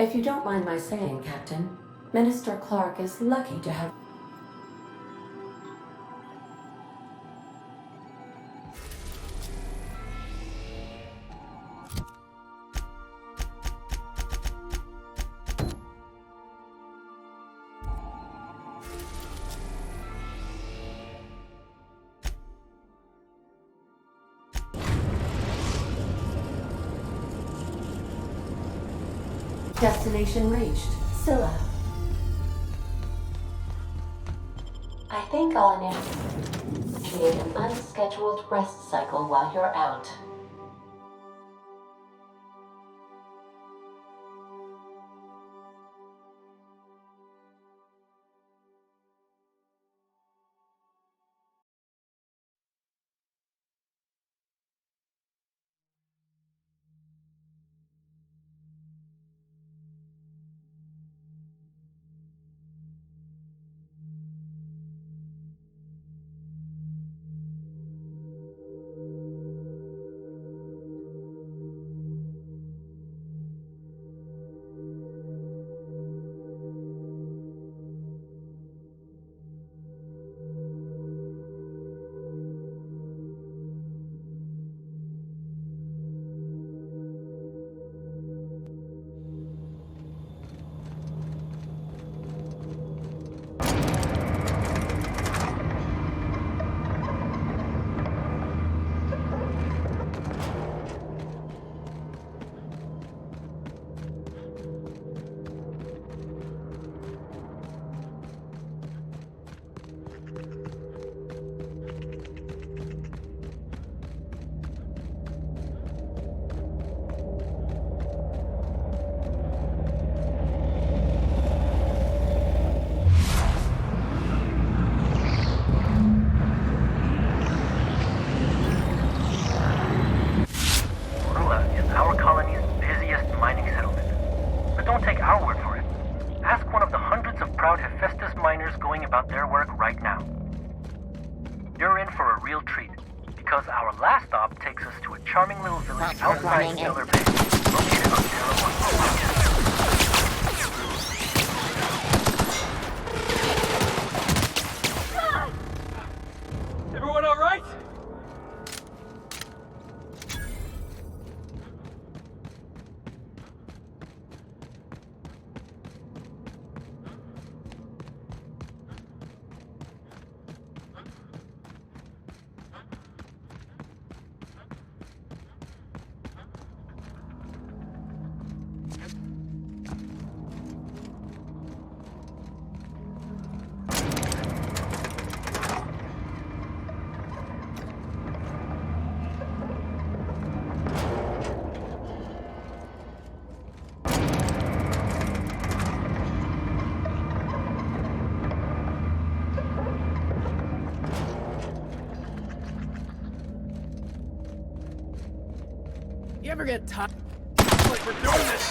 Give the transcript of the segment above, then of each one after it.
If you don't mind my saying, Captain, Minister Clark is lucky to have... Destination reached. Scylla. I think I'll initiate an unscheduled rest cycle while you're out. Going about their work right now. You're in for a real treat, because our last stop takes us to a charming little village outside Stellar Bay, located on Terra 1. Everyone all right? You ever get tired? Like we're doing this.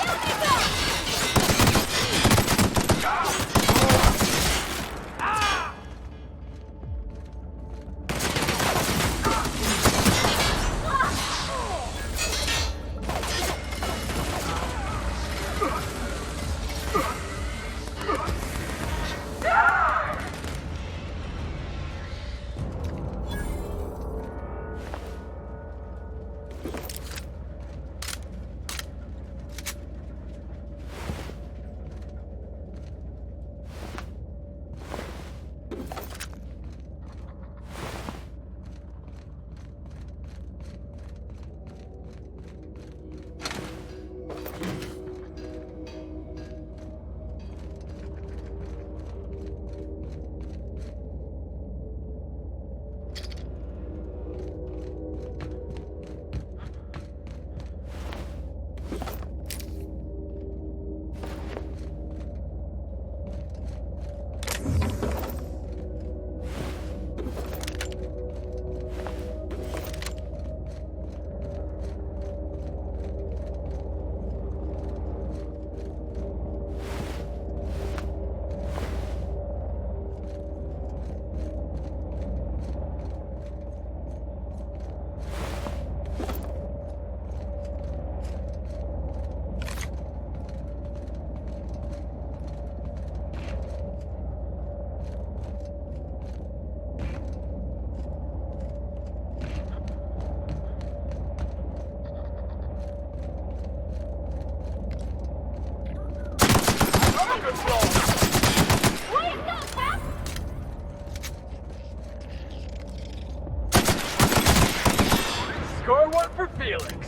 Score one for Felix.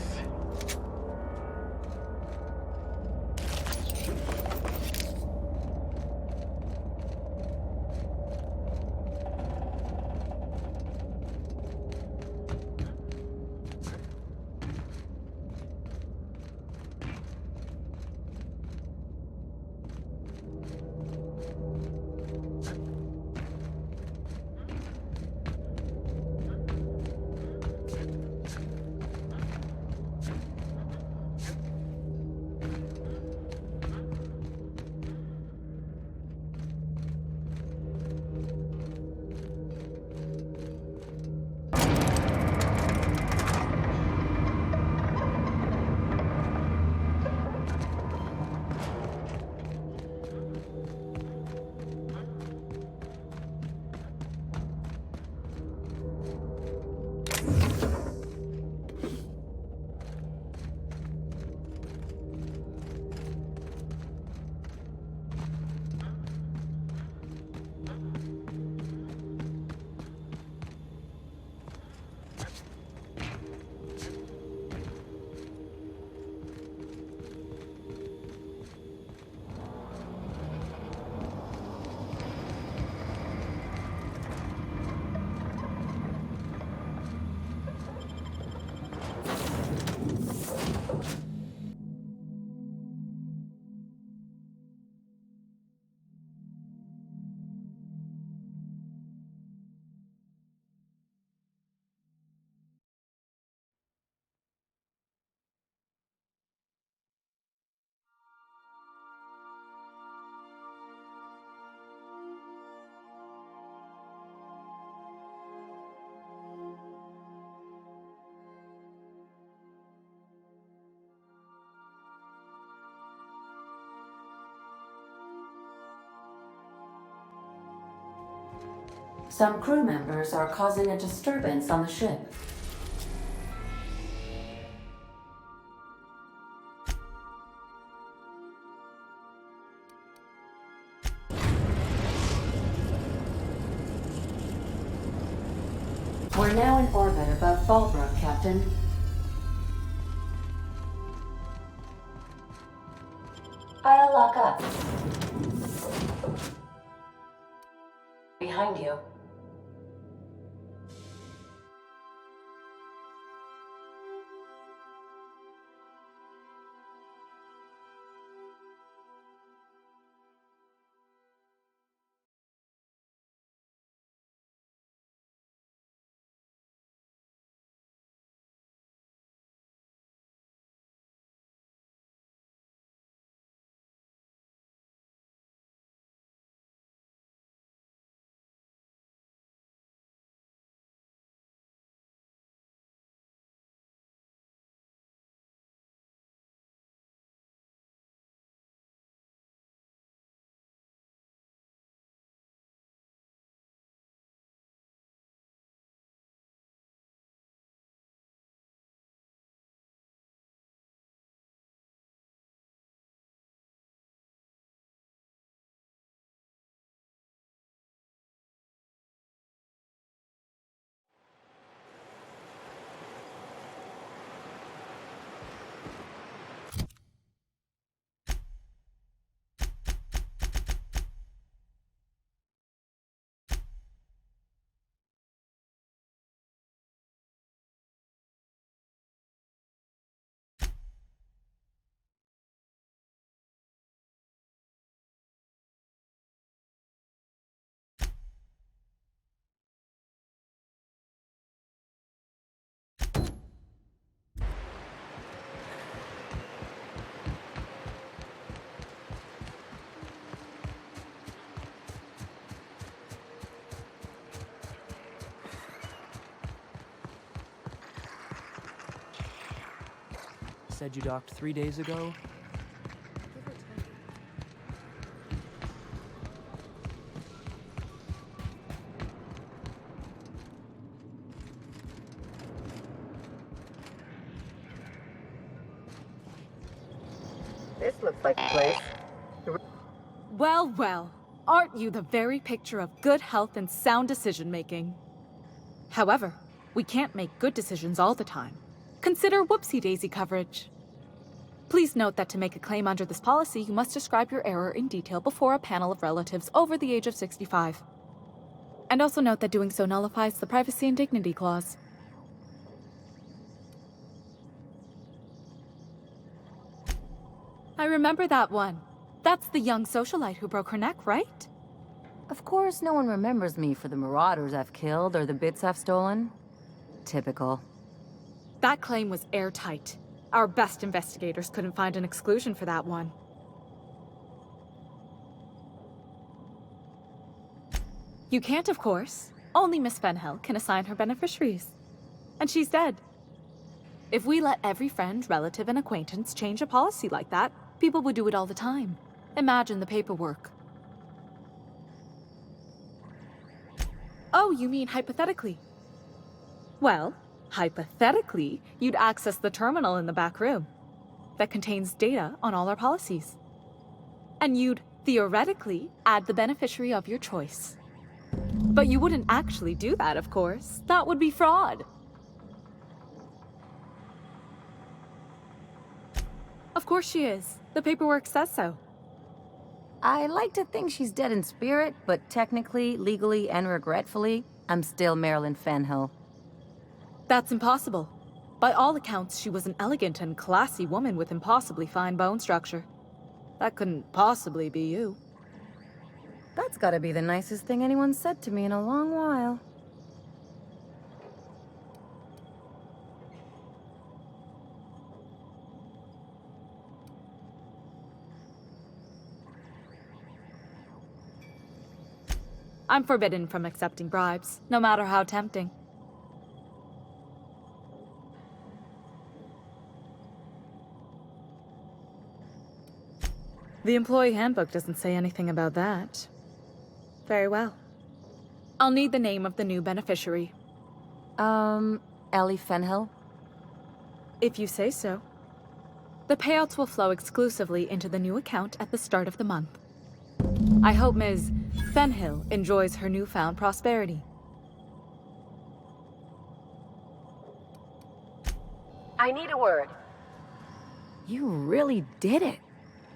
Some crew members are causing a disturbance on the ship. We're now in orbit above Fallbrook, Captain. I'll lock up. Behind you. Said you docked 3 days ago? This looks like a place. Well, well. Aren't you the very picture of good health and sound decision-making? However, we can't make good decisions all the time. Consider whoopsie-daisy coverage. Please note that to make a claim under this policy, you must describe your error in detail before a panel of relatives over the age of 65. And also note that doing so nullifies the privacy and dignity clause. I remember that one. That's the young socialite who broke her neck, right? Of course, no one remembers me for the marauders I've killed or the bits I've stolen. Typical. That claim was airtight. Our best investigators couldn't find an exclusion for that one. You can't, of course. Only Miss Fenhill can assign her beneficiaries. And she's dead. If we let every friend, relative, and acquaintance change a policy like that, people would do it all the time. Imagine the paperwork. Oh, you mean hypothetically? Well, hypothetically, you'd access the terminal in the back room that contains data on all our policies. And you'd, theoretically, add the beneficiary of your choice. But you wouldn't actually do that, of course. That would be fraud. Of course she is. The paperwork says so. I like to think she's dead in spirit, but technically, legally, and regretfully, I'm still Marilyn Fenhill. That's impossible. By all accounts, she was an elegant and classy woman with impossibly fine bone structure. That couldn't possibly be you. That's gotta be the nicest thing anyone's said to me in a long while. I'm forbidden from accepting bribes, no matter how tempting. The employee handbook doesn't say anything about that. Very well. I'll need the name of the new beneficiary. Ellie Fenhill? If you say so. The payouts will flow exclusively into the new account at the start of the month. I hope Ms. Fenhill enjoys her newfound prosperity. I need a word. You really did it.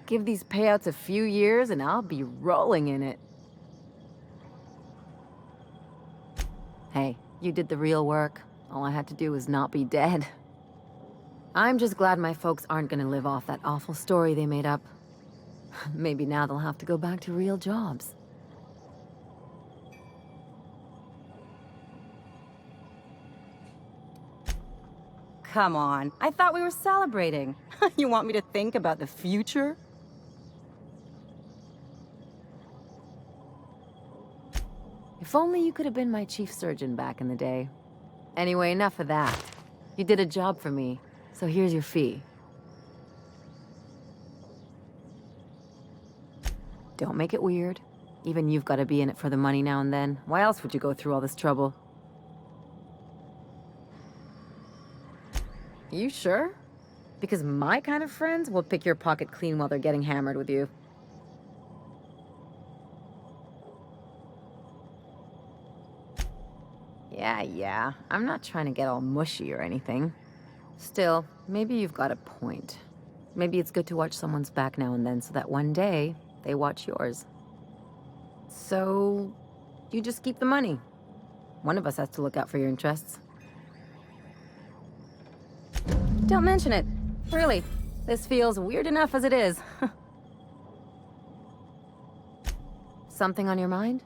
Give these payouts a few years and I'll be rolling in it. Hey, you did the real work. All I had to do was not be dead. I'm just glad my folks aren't gonna live off that awful story they made up. Maybe now they'll have to go back to real jobs. Come on, I thought we were celebrating. You want me to think about the future? If only you could have been my chief surgeon back in the day. Anyway, enough of that. You did a job for me, so here's your fee. Don't make it weird. Even you've got to be in it for the money now and then. Why else would you go through all this trouble? You sure? Because my kind of friends will pick your pocket clean while they're getting hammered with you. Yeah. I'm not trying to get all mushy or anything. Still, maybe you've got a point. Maybe it's good to watch someone's back now and then so that one day, they watch yours. So, you just keep the money. One of us has to look out for your interests. Don't mention it. Really, this feels weird enough as it is. Something on your mind?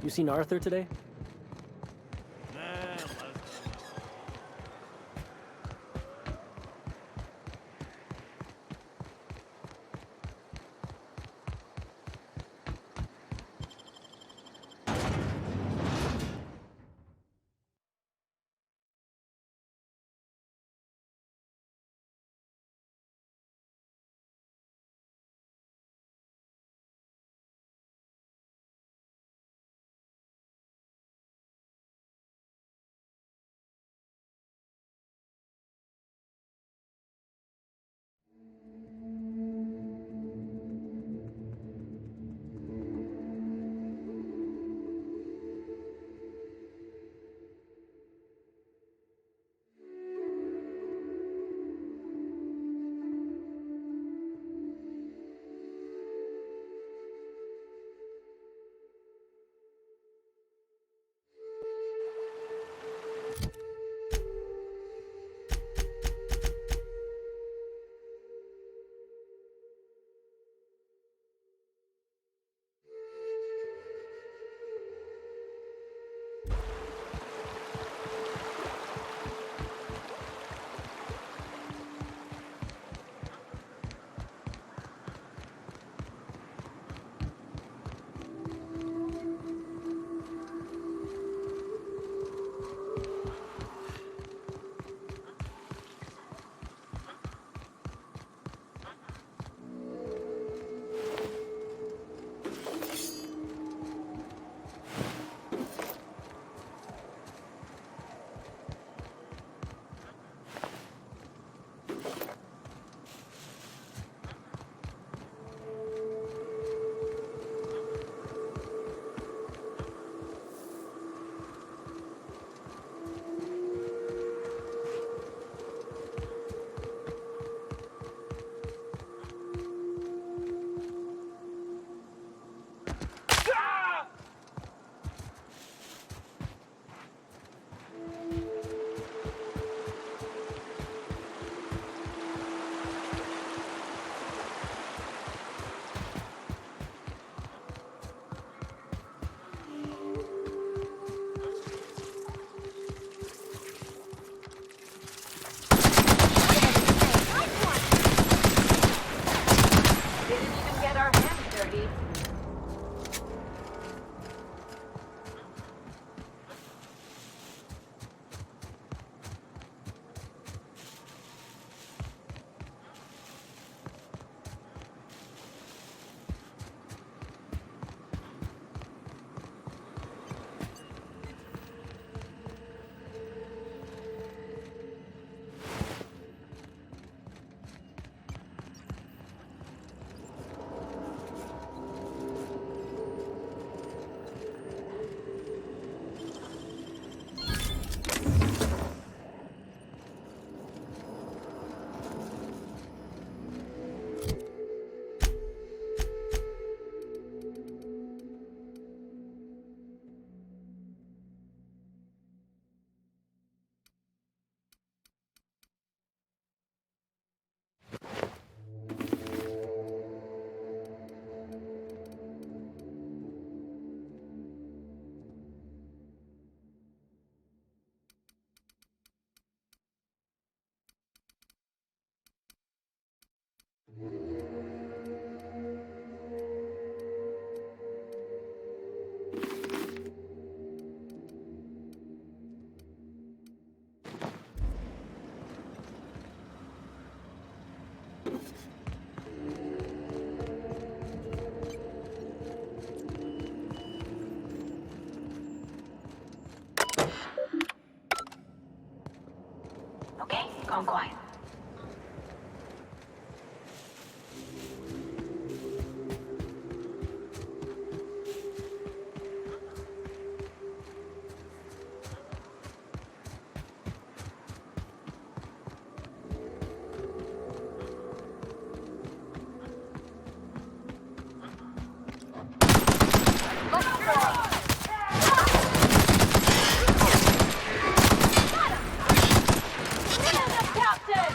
You seen Arthur today? Gone quiet. Captain!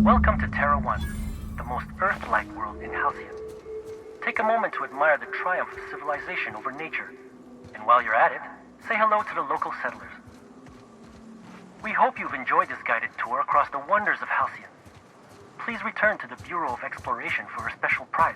Welcome to Terra 1, the most Earth-like world in Halcyon. Take a moment to admire the triumph of civilization over nature. And while you're at it, say hello to the local settlers. We hope you've enjoyed this guided tour across the wonders of Halcyon. Please return to the Bureau of Exploration for a special prize.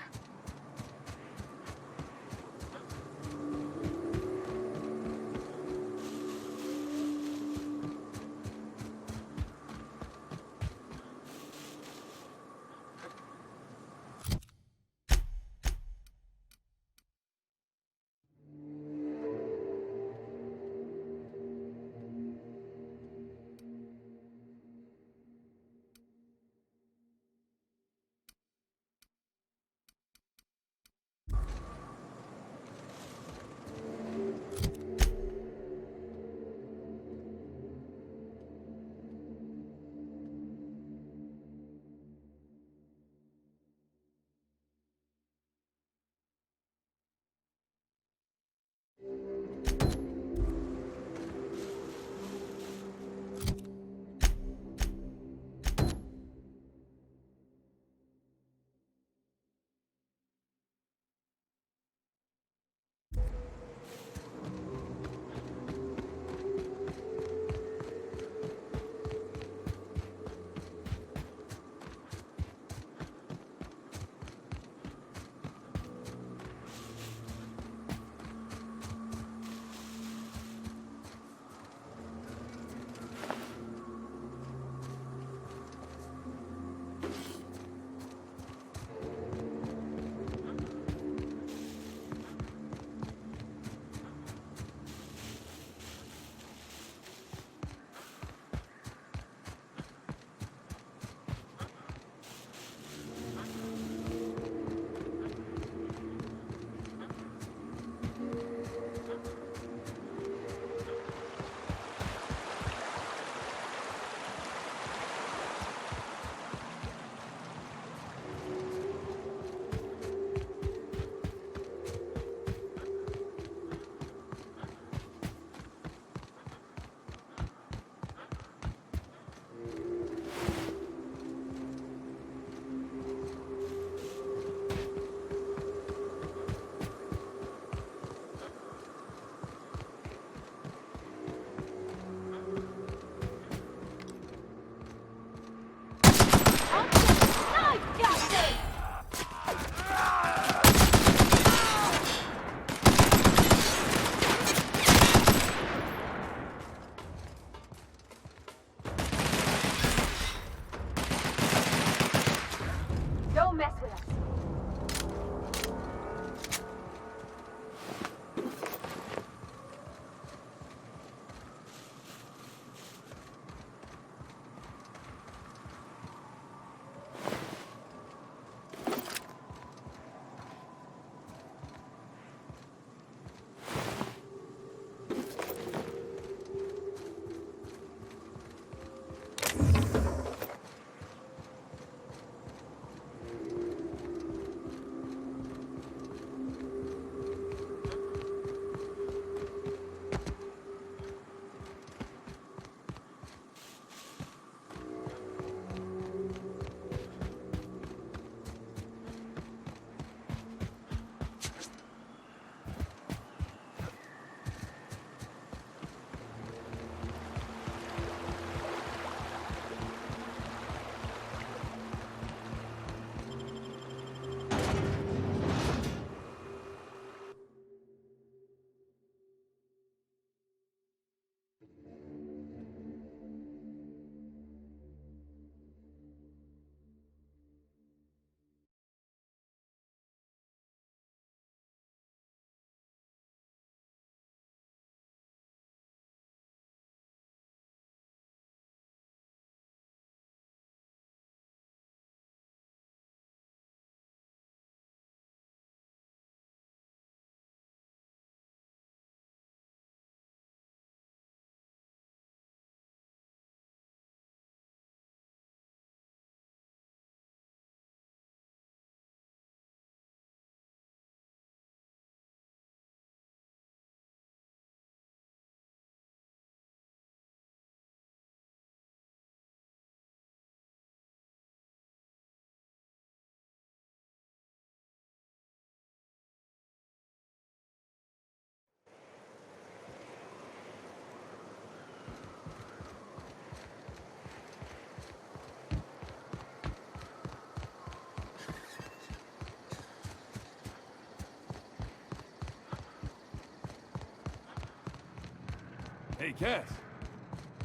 Hey, Cass.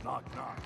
Knock, knock.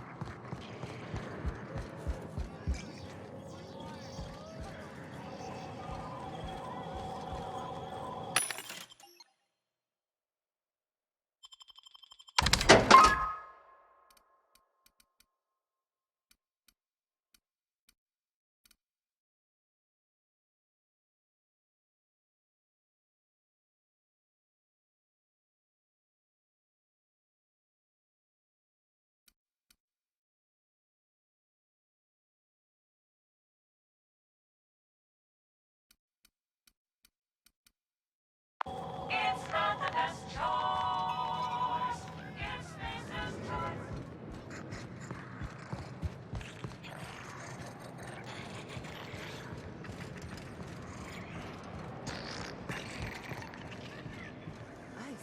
I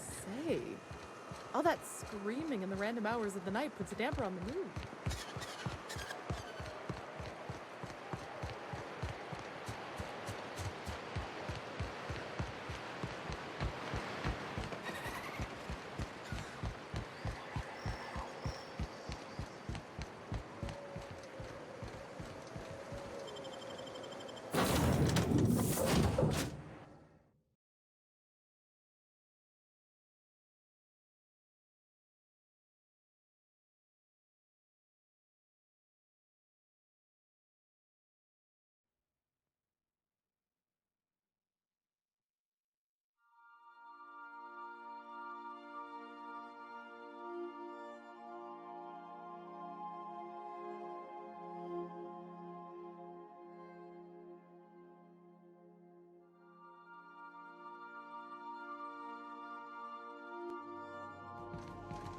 say, all that screaming in the random hours of the night puts a damper on the mood.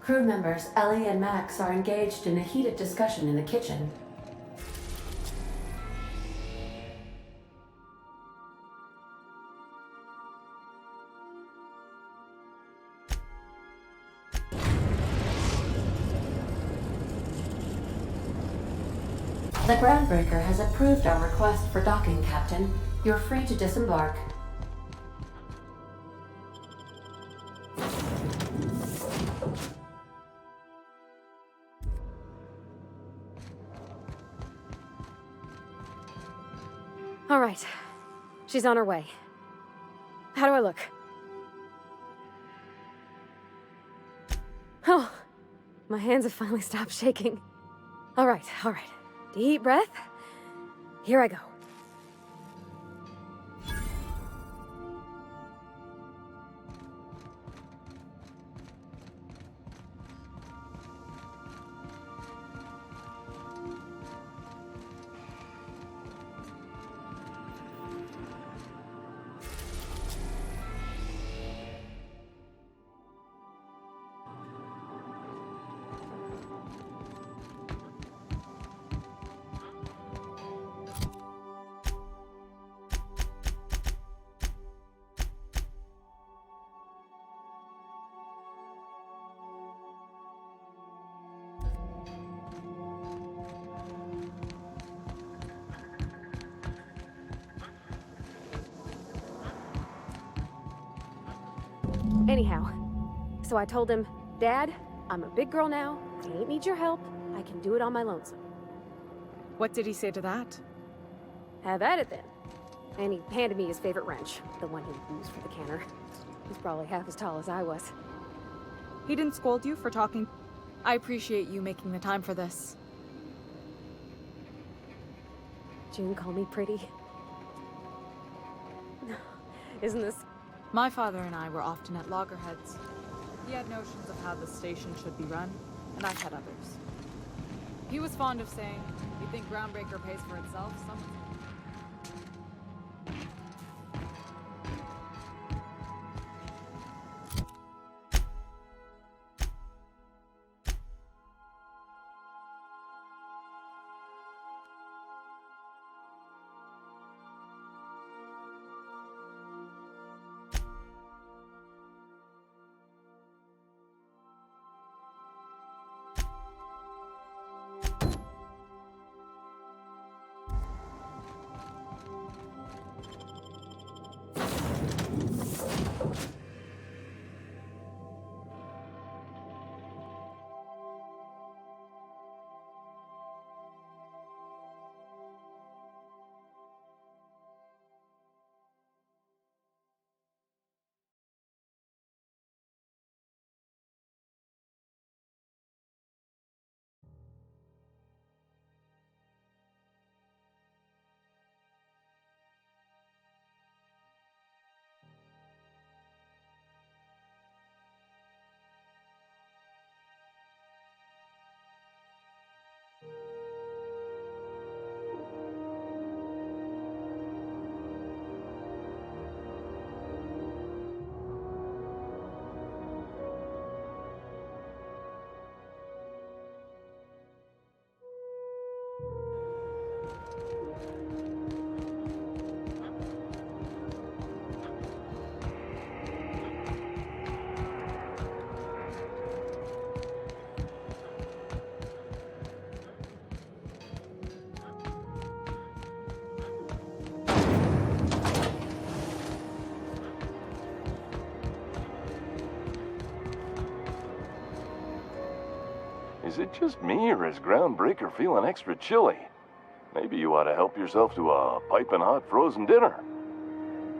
Crew members Ellie and Max are engaged in a heated discussion in the kitchen. The groundbreaker has approved our request for docking, Captain. You're free to disembark. All right. She's on her way. How do I look? Oh, my hands have finally stopped shaking. All right, all right. Deep breath. Here I go. Anyhow, so I told him, Dad, I'm a big girl now. I ain't need your help. I can do it on my lonesome. What did he say to that? Have at it then. And he handed me his favorite wrench, the one he used for the canner. He's probably half as tall as I was. He didn't scold you for talking. I appreciate you making the time for this. June called me pretty. Isn't this... My father and I were often at loggerheads. He had notions of how the station should be run, and I had others. He was fond of saying, "You think Groundbreaker pays for itself? Someone's..." Is it just me, or is Groundbreaker feeling extra chilly? Maybe you ought to help yourself to a piping hot frozen dinner.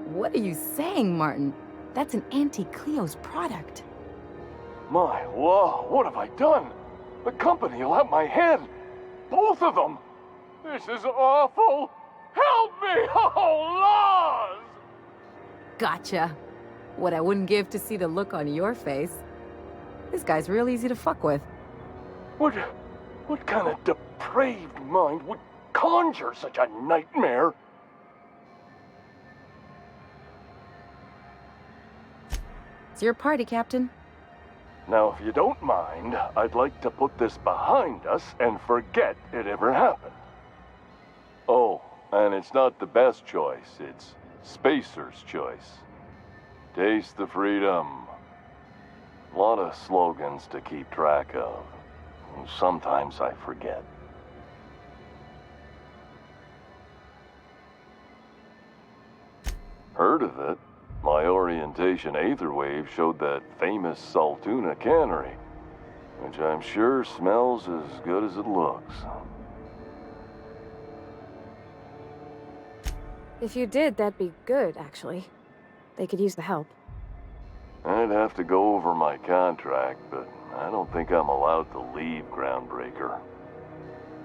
What are you saying, Martin? That's an Auntie Cleo's product. My law, what have I done? The company will have my head. Both of them. This is awful. Help me! Oh, laws! Gotcha. What I wouldn't give to see the look on your face. This guy's real easy to fuck with. What kind of depraved mind would conjure such a nightmare? It's your party, Captain. Now, if you don't mind, I'd like to put this behind us and forget it ever happened. Oh, and it's not the best choice, it's Spacer's choice. Taste the freedom. A lot of slogans to keep track of. Sometimes I forget. Heard of it? My orientation aetherwave showed that famous Saltuna cannery, which I'm sure smells as good as it looks. If you did, that'd be good, actually. They could use the help. I'd have to go over my contract, but I don't think I'm allowed to leave Groundbreaker.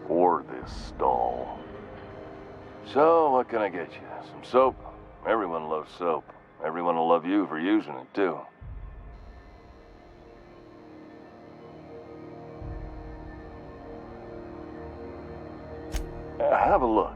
Or this stall. So, what can I get you? Some soap? Everyone loves soap. Everyone will love you for using it, too. Have a look.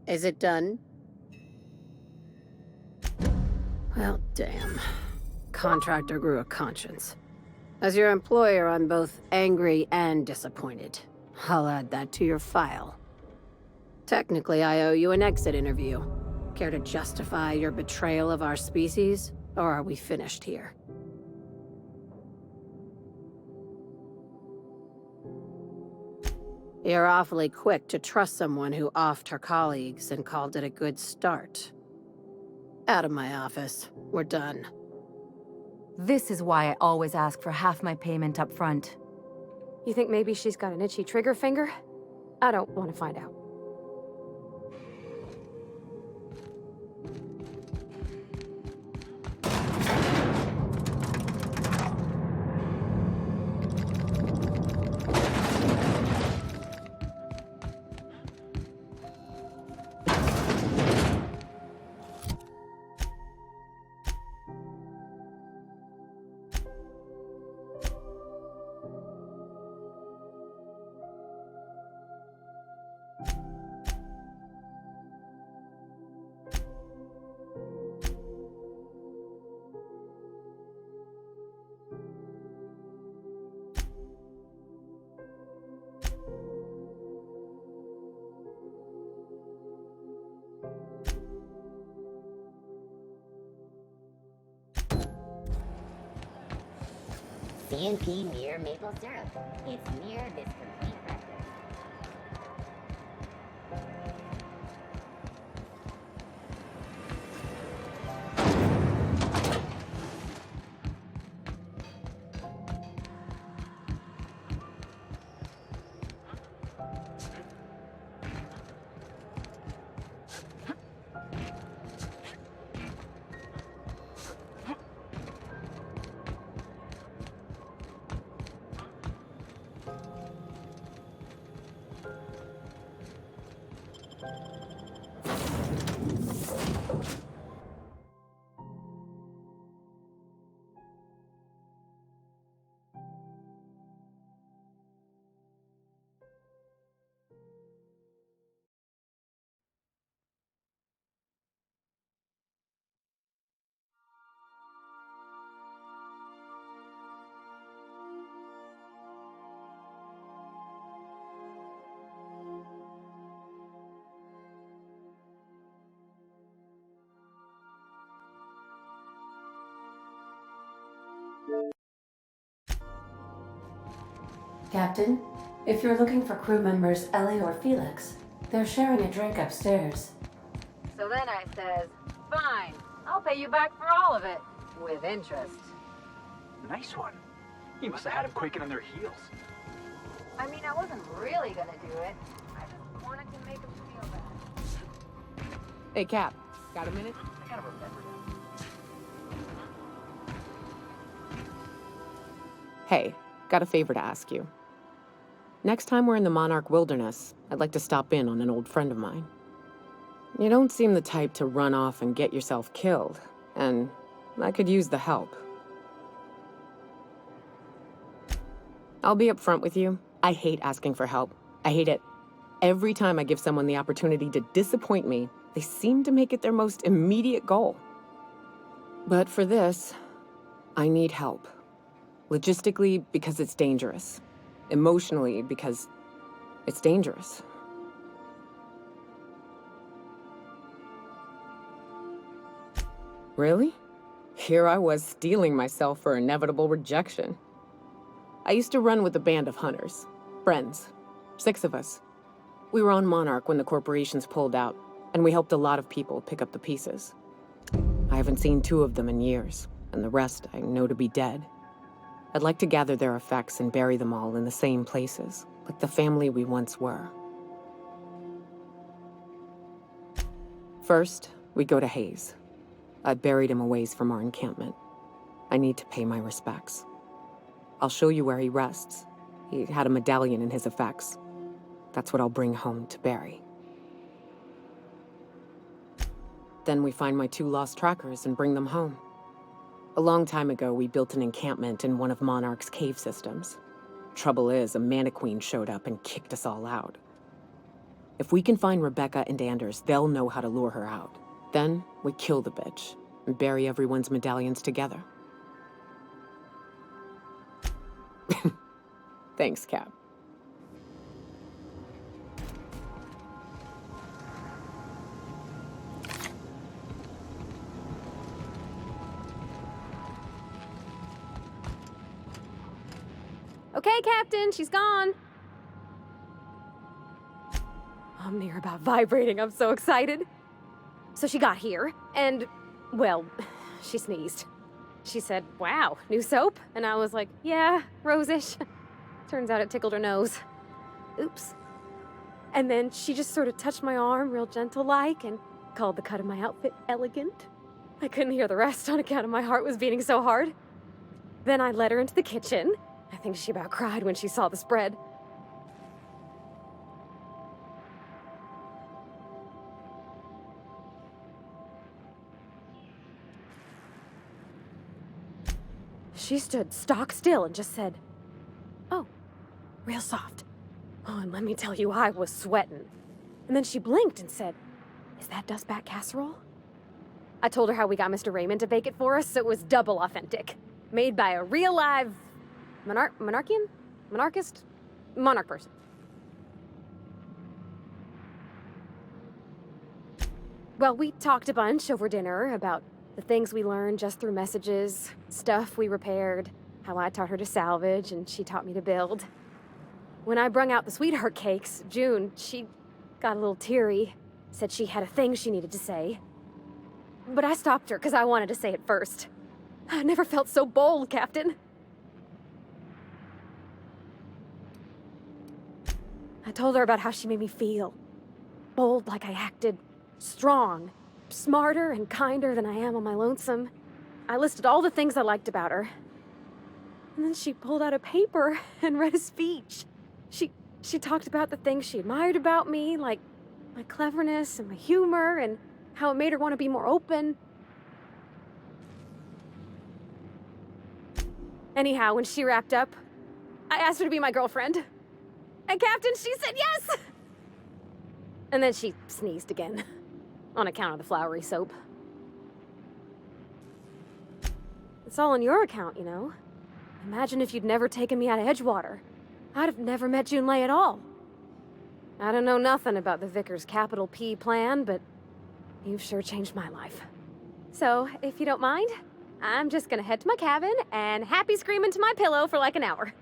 Is it done? Well, damn. Contractor grew a conscience. As your employer, I'm both angry and disappointed. I'll add that to your file. Technically, I owe you an exit interview. Care to justify your betrayal of our species? Or are we finished here? You're awfully quick to trust someone who offed her colleagues and called it a good start. Out of my office. We're done. This is why I always ask for half my payment up front. You think maybe she's got an itchy trigger finger? I don't want to find out. CNP near maple syrup. It's near this complete record. Captain, if you're looking for crew members Ellie or Felix, they're sharing a drink upstairs. So then I says, fine, I'll pay you back for all of it, with interest. Nice one. You must have had them quaking on their heels. I mean, I wasn't really gonna do it. I just wanted to make them feel bad. Hey, Cap. Got a minute? I gotta remember that. Hey, got a favor to ask you. Next time we're in the Monarch Wilderness, I'd like to stop in on an old friend of mine. You don't seem the type to run off and get yourself killed, and I could use the help. I'll be upfront with you. I hate asking for help. I hate it. Every time I give someone the opportunity to disappoint me, they seem to make it their most immediate goal. But for this, I need help. Logistically, because it's dangerous. Emotionally, because it's dangerous. Really? Here I was steeling myself for inevitable rejection. I used to run with a band of hunters. Friends. 6 of us. We were on Monarch when the corporations pulled out, and we helped a lot of people pick up the pieces. I haven't seen 2 of them in years, and the rest I know to be dead. I'd like to gather their effects and bury them all in the same places, like the family we once were. First, we go to Hayes. I buried him a ways from our encampment. I need to pay my respects. I'll show you where he rests. He had a medallion in his effects. That's what I'll bring home to bury. Then we find my 2 lost trackers and bring them home. A long time ago, we built an encampment in one of Monarch's cave systems. Trouble is, a Mantiqueen showed up and kicked us all out. If we can find Rebecca and Anders, they'll know how to lure her out. Then, we kill the bitch and bury everyone's medallions together. Thanks, Cap. Okay, Captain, she's gone. I'm near about vibrating. I'm so excited. So she got here, and, well, she sneezed. She said, wow, new soap? And I was like, yeah, rose-ish. Turns out it tickled her nose. Oops. And then she just sort of touched my arm real gentle-like and called the cut of my outfit elegant. I couldn't hear the rest on account of my heart was beating so hard. Then I led her into the kitchen. I think she about cried when she saw the spread. She stood stock still and just said, oh, real soft. Oh, and let me tell you, I was sweating. And then she blinked and said, is that dustback casserole? I told her how we got Mr. Raymond to bake it for us, so it was double authentic. Made by a real live monarch person. Well, we talked a bunch over dinner about the things we learned just through messages, stuff we repaired, how I taught her to salvage and she taught me to build. When I brung out the sweetheart cakes, June, she got a little teary, said she had a thing she needed to say. But I stopped her because I wanted to say it first. I never felt so bold, Captain. I told her about how she made me feel. Bold like I acted, strong, smarter and kinder than I am on my lonesome. I listed all the things I liked about her. And then she pulled out a paper and read a speech. She talked about the things she admired about me, like my cleverness and my humor, and how it made her want to be more open. Anyhow, when she wrapped up, I asked her to be my girlfriend. And Captain, she said yes! And then she sneezed again, on account of the flowery soap. It's all on your account, you know. Imagine if you'd never taken me out of Edgewater. I'd have never met Junlei at all. I don't know nothing about the Vickers capital P plan, but you've sure changed my life. So, if you don't mind, I'm just gonna head to my cabin and happy scream into my pillow for like an hour.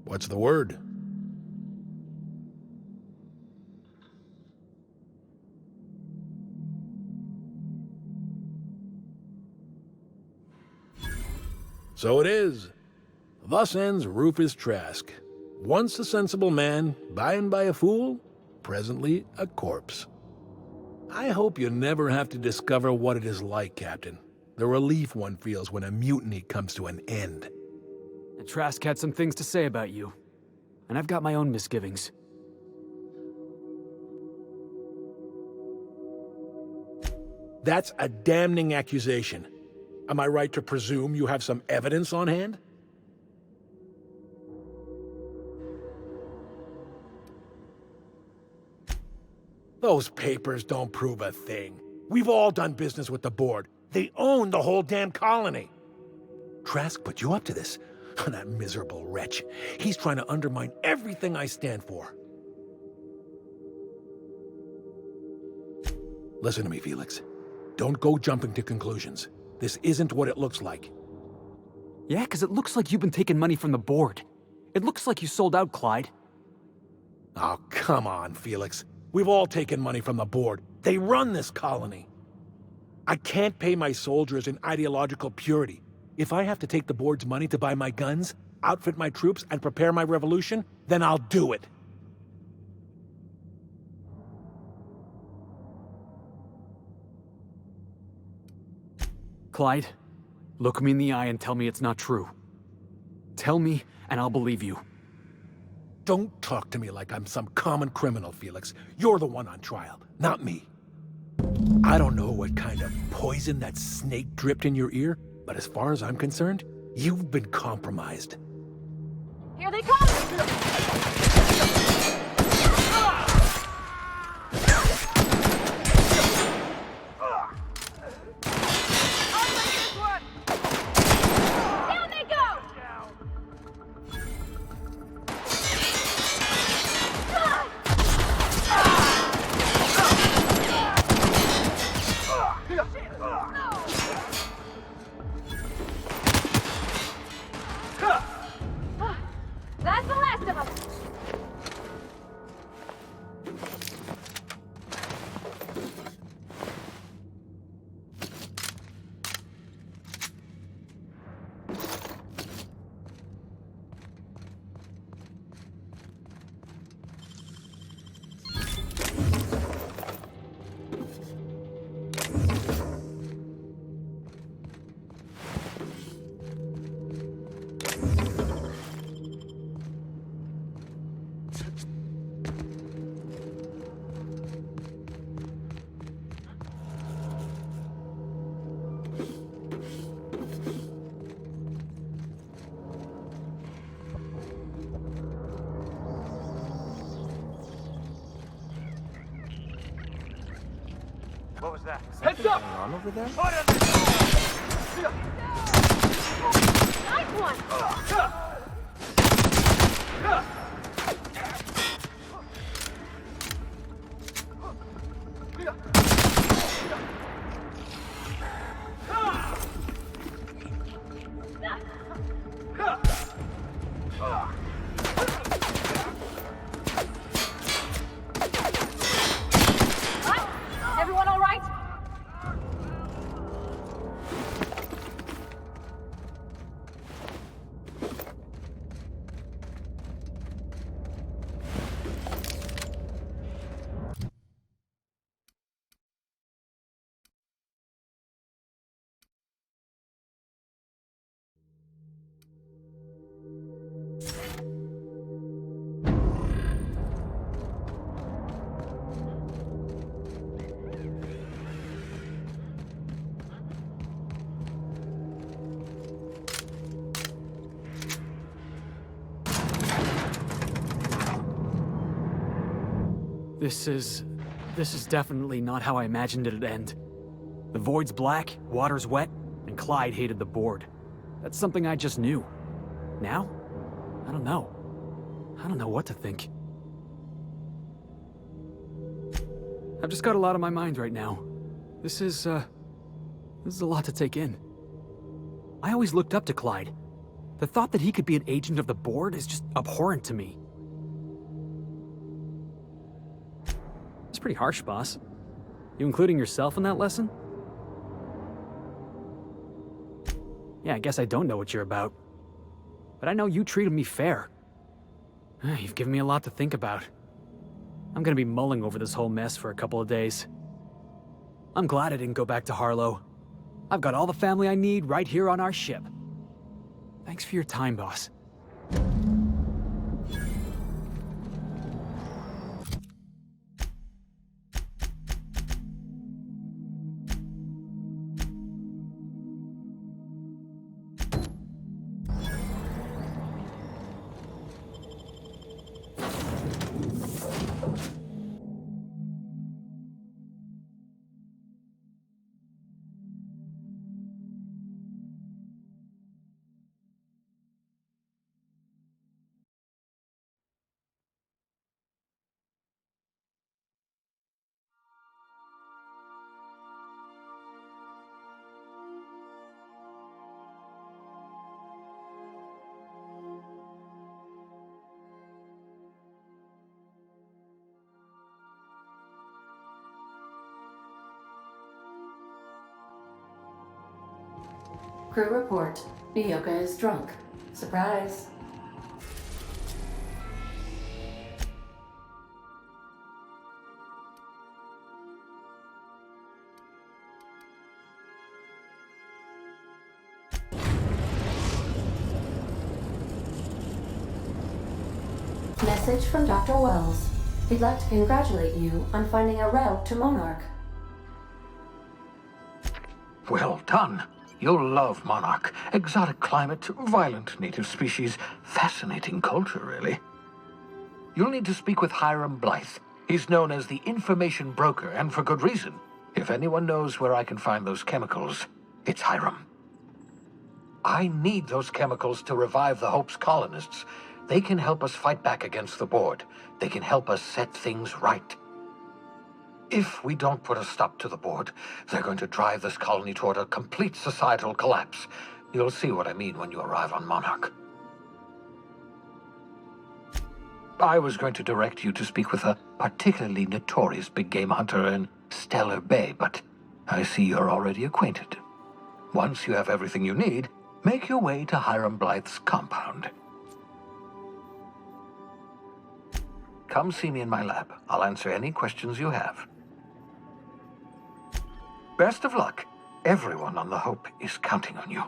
What's the word? So it is. Thus ends Rufus Trask. Once a sensible man, by and by a fool, presently a corpse. I hope you never have to discover what it is like, Captain. The relief one feels when a mutiny comes to an end. Trask had some things to say about you, and I've got my own misgivings. That's a damning accusation. Am I right to presume you have some evidence on hand? Those papers don't prove a thing. We've all done business with the board. They own the whole damn colony. Trask put you up to this. That miserable wretch. He's trying to undermine everything I stand for. Listen to me, Felix. Don't go jumping to conclusions. This isn't what it looks like. Yeah, because it looks like you've been taking money from the board. It looks like you sold out, Clyde. Oh, come on, Felix. We've all taken money from the board. They run this colony. I can't pay my soldiers in ideological purity. If I have to take the board's money to buy my guns, outfit my troops, and prepare my revolution, then I'll do it. Clyde, look me in the eye and tell me it's not true. Tell me, and I'll believe you. Don't talk to me like I'm some common criminal, Felix. You're the one on trial, not me. I don't know what kind of poison that snake dripped in your ear, but as far as I'm concerned, you've been compromised. Here they come! That's the last of them! What was that? Heads up! On over there? Nice one! Everyone all right? This is definitely not how I imagined it'd end. The void's black, water's wet, and Clyde hated the board. That's something I just knew. Now? I don't know. I don't know what to think. I've just got a lot on my mind right now. This is a lot to take in. I always looked up to Clyde. The thought that he could be an agent of the board is just abhorrent to me. It's pretty harsh, boss. You including yourself in that lesson? Yeah, I guess I don't know what you're about. But I know you treated me fair. You've given me a lot to think about. I'm gonna be mulling over this whole mess for a couple of days. I'm glad I didn't go back to Harlow. I've got all the family I need right here on our ship. Thanks for your time, boss. Crew report. Nyoka is drunk. Surprise. Message from Dr. Wells. He'd like to congratulate you on finding a route to Monarch. Well done. You'll love Monarch. Exotic climate, violent native species, fascinating culture, really. You'll need to speak with Hiram Blythe. He's known as the information broker, and for good reason. If anyone knows where I can find those chemicals, it's Hiram. I need those chemicals to revive the Hope's colonists. They can help us fight back against the board. They can help us set things right. If we don't put a stop to the board, they're going to drive this colony toward a complete societal collapse. You'll see what I mean when you arrive on Monarch. I was going to direct you to speak with a particularly notorious big game hunter in Stellar Bay, but I see you're already acquainted. Once you have everything you need, make your way to Hiram Blythe's compound. Come see me in my lab. I'll answer any questions you have. Best of luck. Everyone on the Hope is counting on you.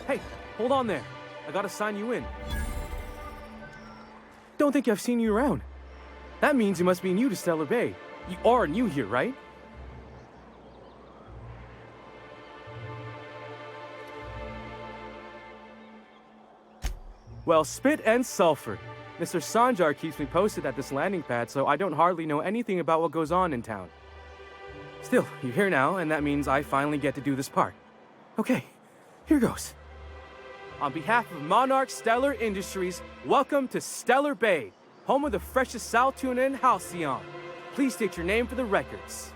Hey, hold on there. I gotta sign you in. Don't think I've seen you around. That means you must be new to Stellar Bay. You are new here, right? Well, spit and sulfur. Mr. Sanjar keeps me posted at this landing pad, so I don't hardly know anything about what goes on in town. Still, you're here now, and that means I finally get to do this part. Okay, Here goes. On behalf of Monarch Stellar Industries, welcome to Stellar Bay, home of the freshest sal tuna in Halcyon. Please state your name for the records.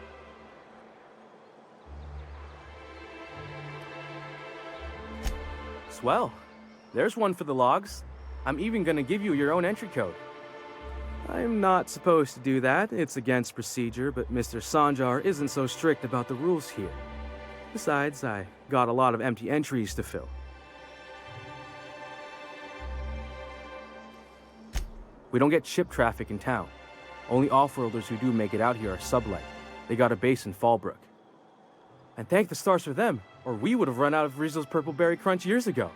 Swell. There's one for the logs. I'm even gonna give you your own entry code. I'm not supposed to do that. It's against procedure, but Mr. Sanjar isn't so strict about the rules here. Besides, I got a lot of empty entries to fill. We don't get ship traffic in town. Only off-worlders who do make it out here are sublight. They got a base in Fallbrook. And thank the stars for them, or we would have run out of Rizzo's Purple Berry Crunch years ago.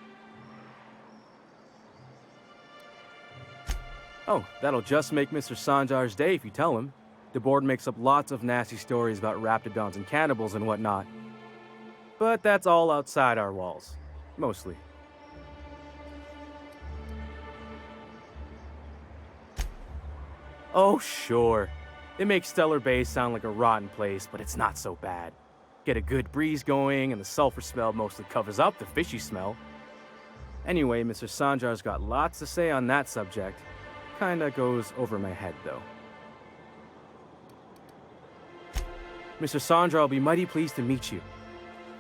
Oh, that'll just make Mr. Sanjar's day if you tell him. The board makes up lots of nasty stories about raptidons and cannibals and whatnot. But that's all outside our walls. Mostly. Oh, sure. It makes Stellar Bay sound like a rotten place, but it's not so bad. Get a good breeze going, and the sulfur smell mostly covers up the fishy smell. Anyway, Mr. Sanjar's got lots to say on that subject. Kinda goes over my head, though. Mr. Sanjar will be mighty pleased to meet you.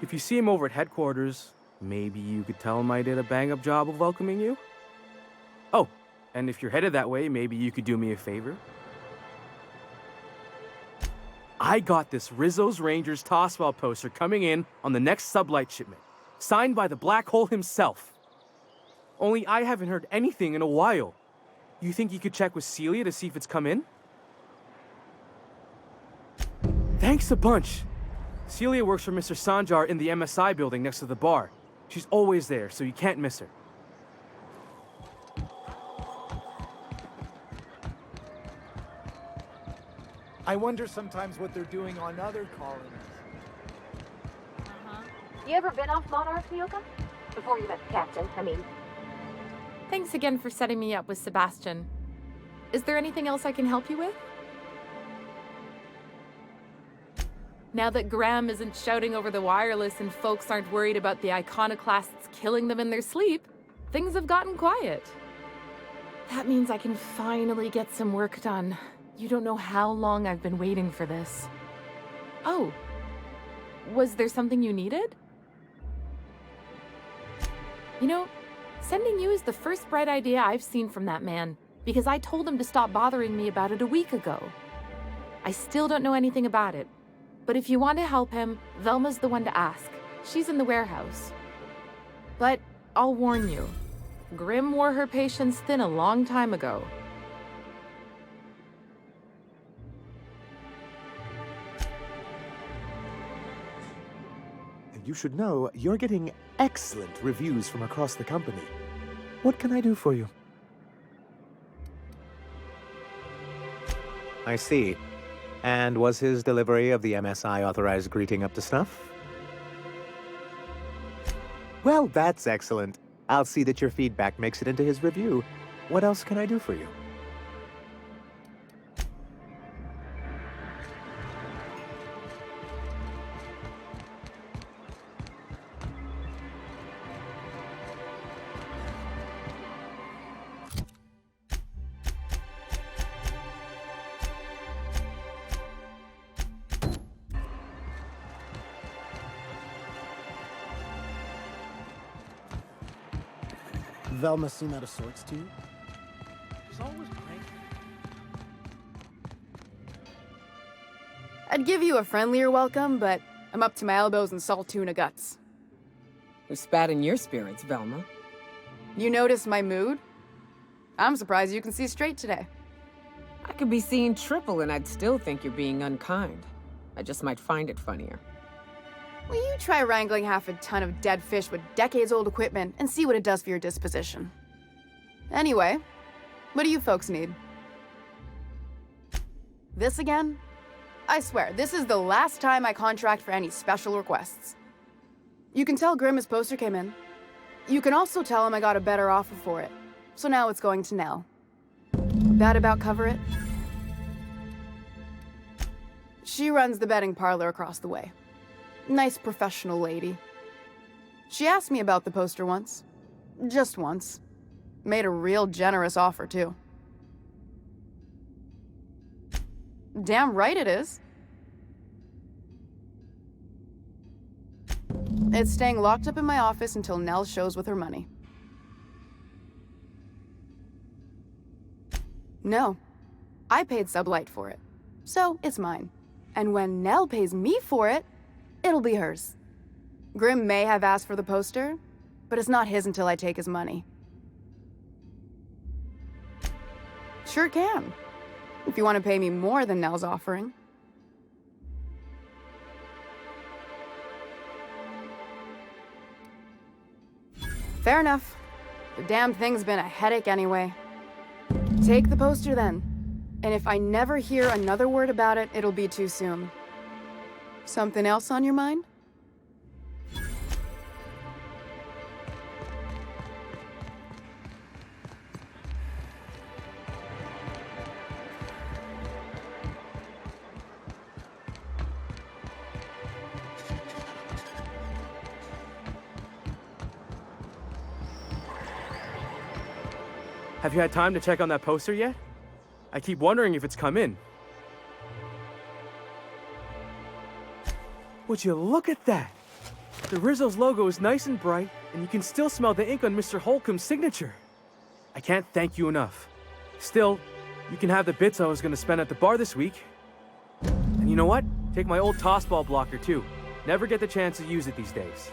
If you see him over at headquarters, maybe you could tell him I did a bang-up job of welcoming you? Oh, and if you're headed that way, maybe you could do me a favor? I got this Rizzo's Rangers Tossball poster coming in on the next sublight shipment, signed by the Black Hole himself. Only I haven't heard anything in a while. You think you could check with Celia to see if it's come in? Thanks a bunch. Celia works for Mr. Sanjar in the MSI building next to the bar. She's always there, so you can't miss her. I wonder sometimes what they're doing on other colonies. You ever been off Monarch, Mioka? Before you met the captain, I mean. Thanks again for setting me up with Sebastian. Is there anything else I can help you with? Now that Graham isn't shouting over the wireless and folks aren't worried about the iconoclasts killing them in their sleep, things have gotten quiet. That means I can finally get some work done. You don't know how long I've been waiting for this. Oh, was there something you needed? You know, sending you is the first bright idea I've seen from that man, because I told him to stop bothering me about it a week ago. I still don't know anything about it, but if you want to help him, Velma's the one to ask. She's in the warehouse. But I'll warn you, Grimm wore her patience thin a long time ago. You should know, you're getting excellent reviews from across the company. What can I do for you? I see. And was his delivery of the MSI authorized greeting up to snuff? Well, that's excellent. I'll see that your feedback makes it into his review. What else can I do for you? Velma seem out of sorts to you? She's always cranky. I'd give you a friendlier welcome, but I'm up to my elbows in salt tuna guts. Who spat in your spirits, Velma? You notice my mood? I'm surprised you can see straight today. I could be seeing triple and I'd still think you're being unkind. I just might find it funnier. Will you try wrangling half a ton of dead fish with decades-old equipment and see what it does for your disposition? Anyway, what do you folks need? This again? I swear, this is the last time I contract for any special requests. You can tell Grimm his poster came in. You can also tell him I got a better offer for it. So now it's going to Nell. That about cover it? She runs the betting parlor across the way. Nice professional lady. She asked me about the poster once. Just once. Made a real generous offer, too. Damn right it is. It's staying locked up in my office until Nell shows with her money. No. I paid Sublight for it. So, it's mine. And when Nell pays me for it, it'll be hers. Grimm may have asked for the poster, but it's not his until I take his money. Sure can. If you want to pay me more than Nell's offering. Fair enough. The damn thing's been a headache anyway. Take the poster then. And if I never hear another word about it, it'll be too soon. Something else on your mind? Have you had time to check on that poster yet? I keep wondering if it's come in. Would you look at that? The Rizzo's logo is nice and bright, and you can still smell the ink on Mr. Holcomb's signature. I can't thank you enough. Still, you can have the bits I was going to spend at the bar this week. And you know what? Take my old tossball blocker too. Never get the chance to use it these days.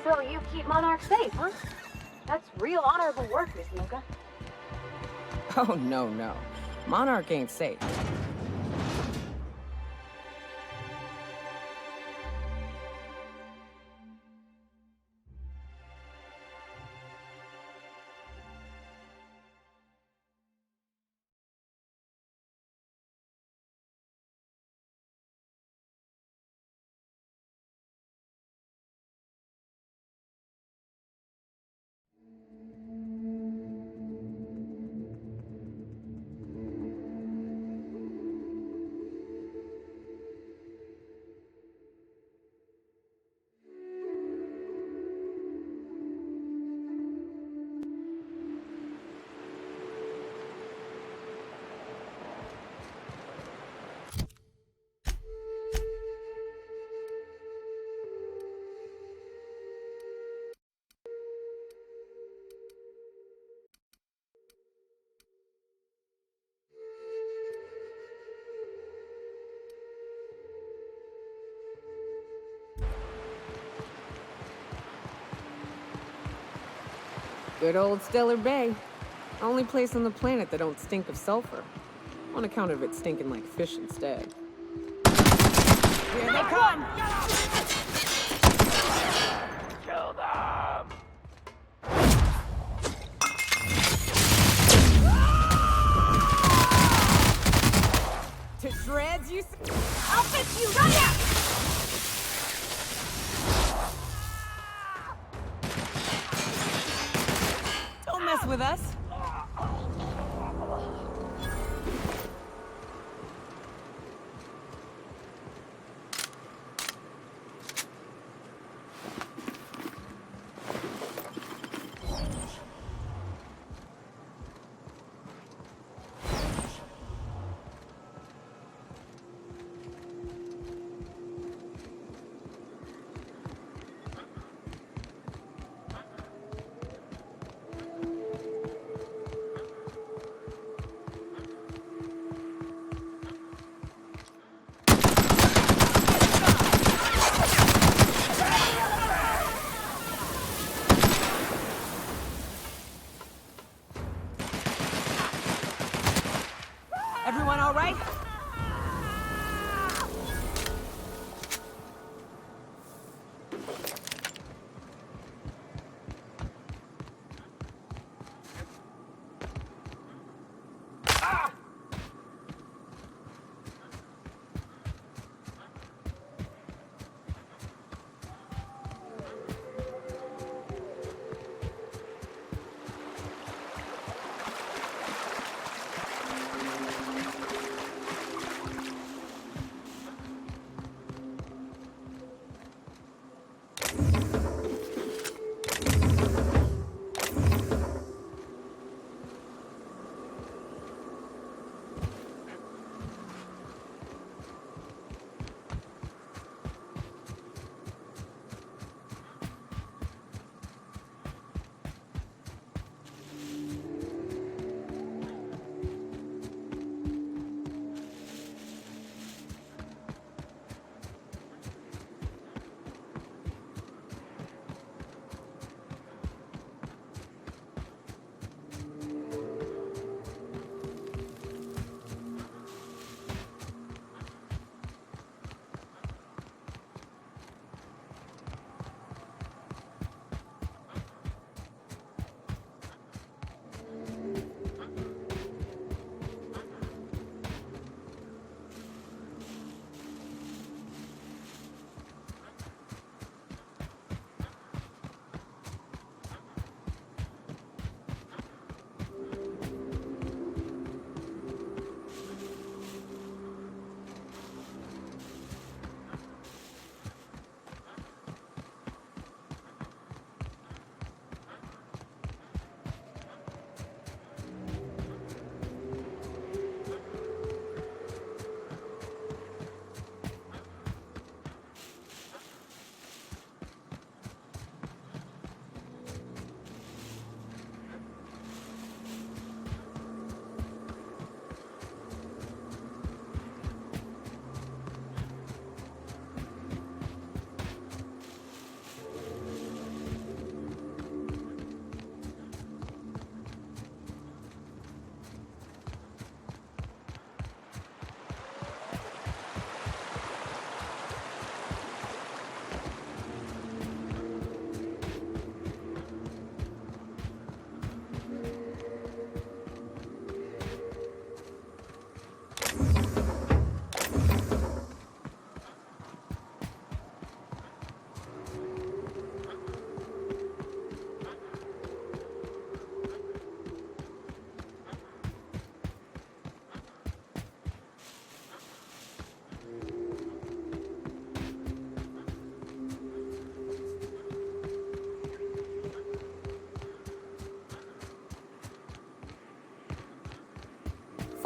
So you keep Monarch safe, huh? That's real honorable work, Miss Mocha. Oh, no. Monarch ain't safe. Good old Stellar Bay. Only place on the planet that don't stink of sulfur. On account of it stinking like fish instead. Here they come! Kill them! To shreds, you I'll fix you right up! Don't mess with us.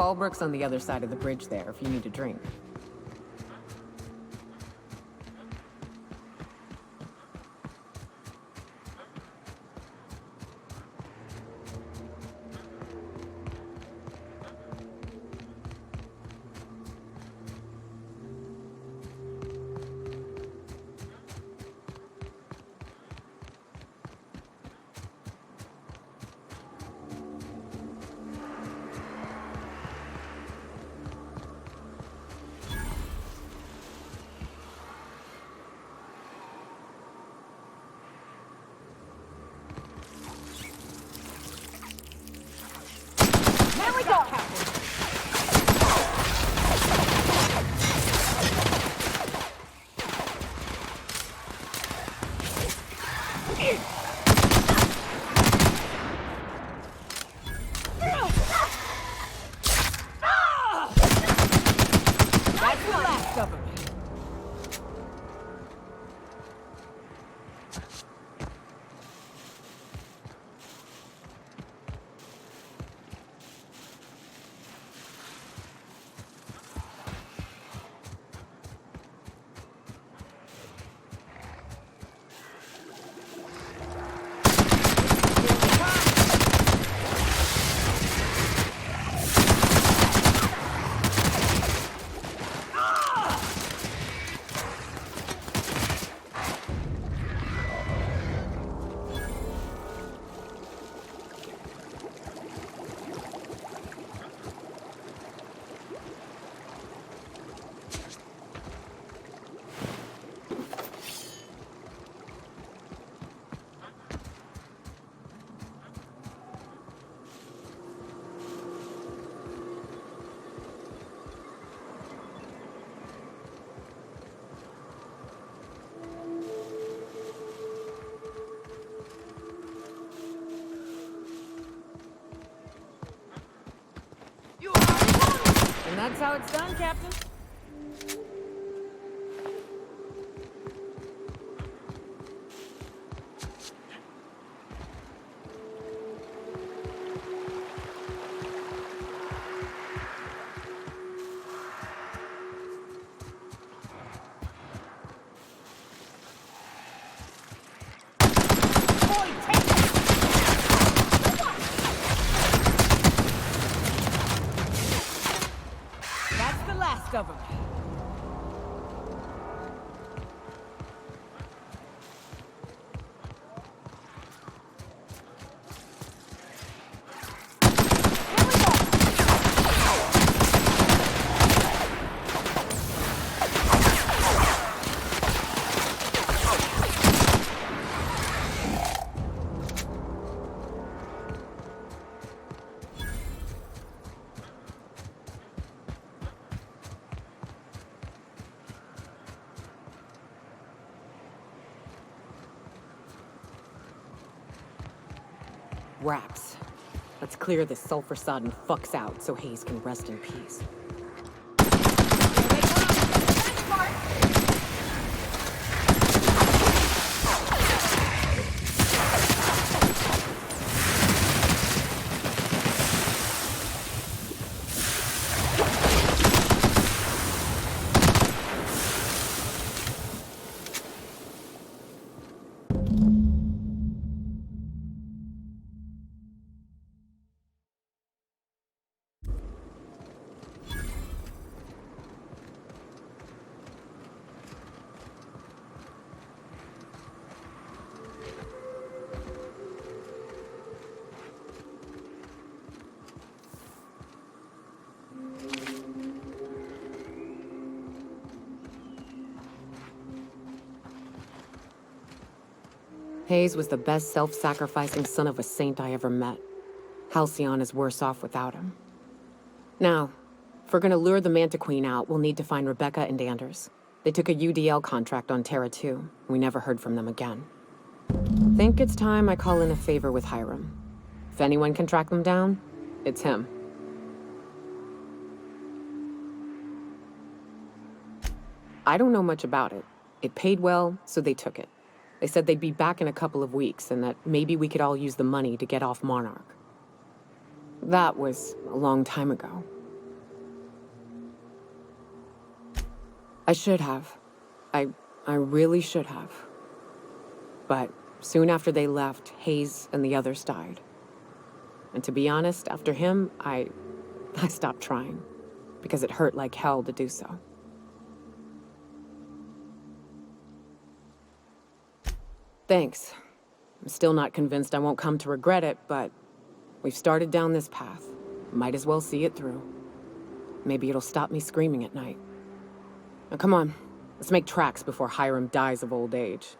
Fallbrook's on the other side of the bridge there if you need a drink. Here we go, Captain. That's the last of them. And that's how it's done, Captain. That's the last of them. Wraps. Let's clear this sulfur-sodden fucks out so Hayes can rest in peace. Hayes was the best self-sacrificing son of a saint I ever met. Halcyon is worse off without him. Now, if we're gonna lure the Manta Queen out, we'll need to find Rebecca and Anders. They took a UDL contract on Terra 2. We never heard from them again. Think it's time I call in a favor with Hiram. If anyone can track them down, it's him. I don't know much about it. It paid well, so they took it. They said they'd be back in a couple of weeks and that maybe we could all use the money to get off Monarch. That was a long time ago. I should have. I really should have. But soon after they left, Hayes and the others died. And to be honest, after him, I stopped trying. Because it hurt like hell to do so. Thanks. I'm still not convinced I won't come to regret it, but we've started down this path. Might as well see it through. Maybe it'll stop me screaming at night. Now come on, let's make tracks before Hiram dies of old age.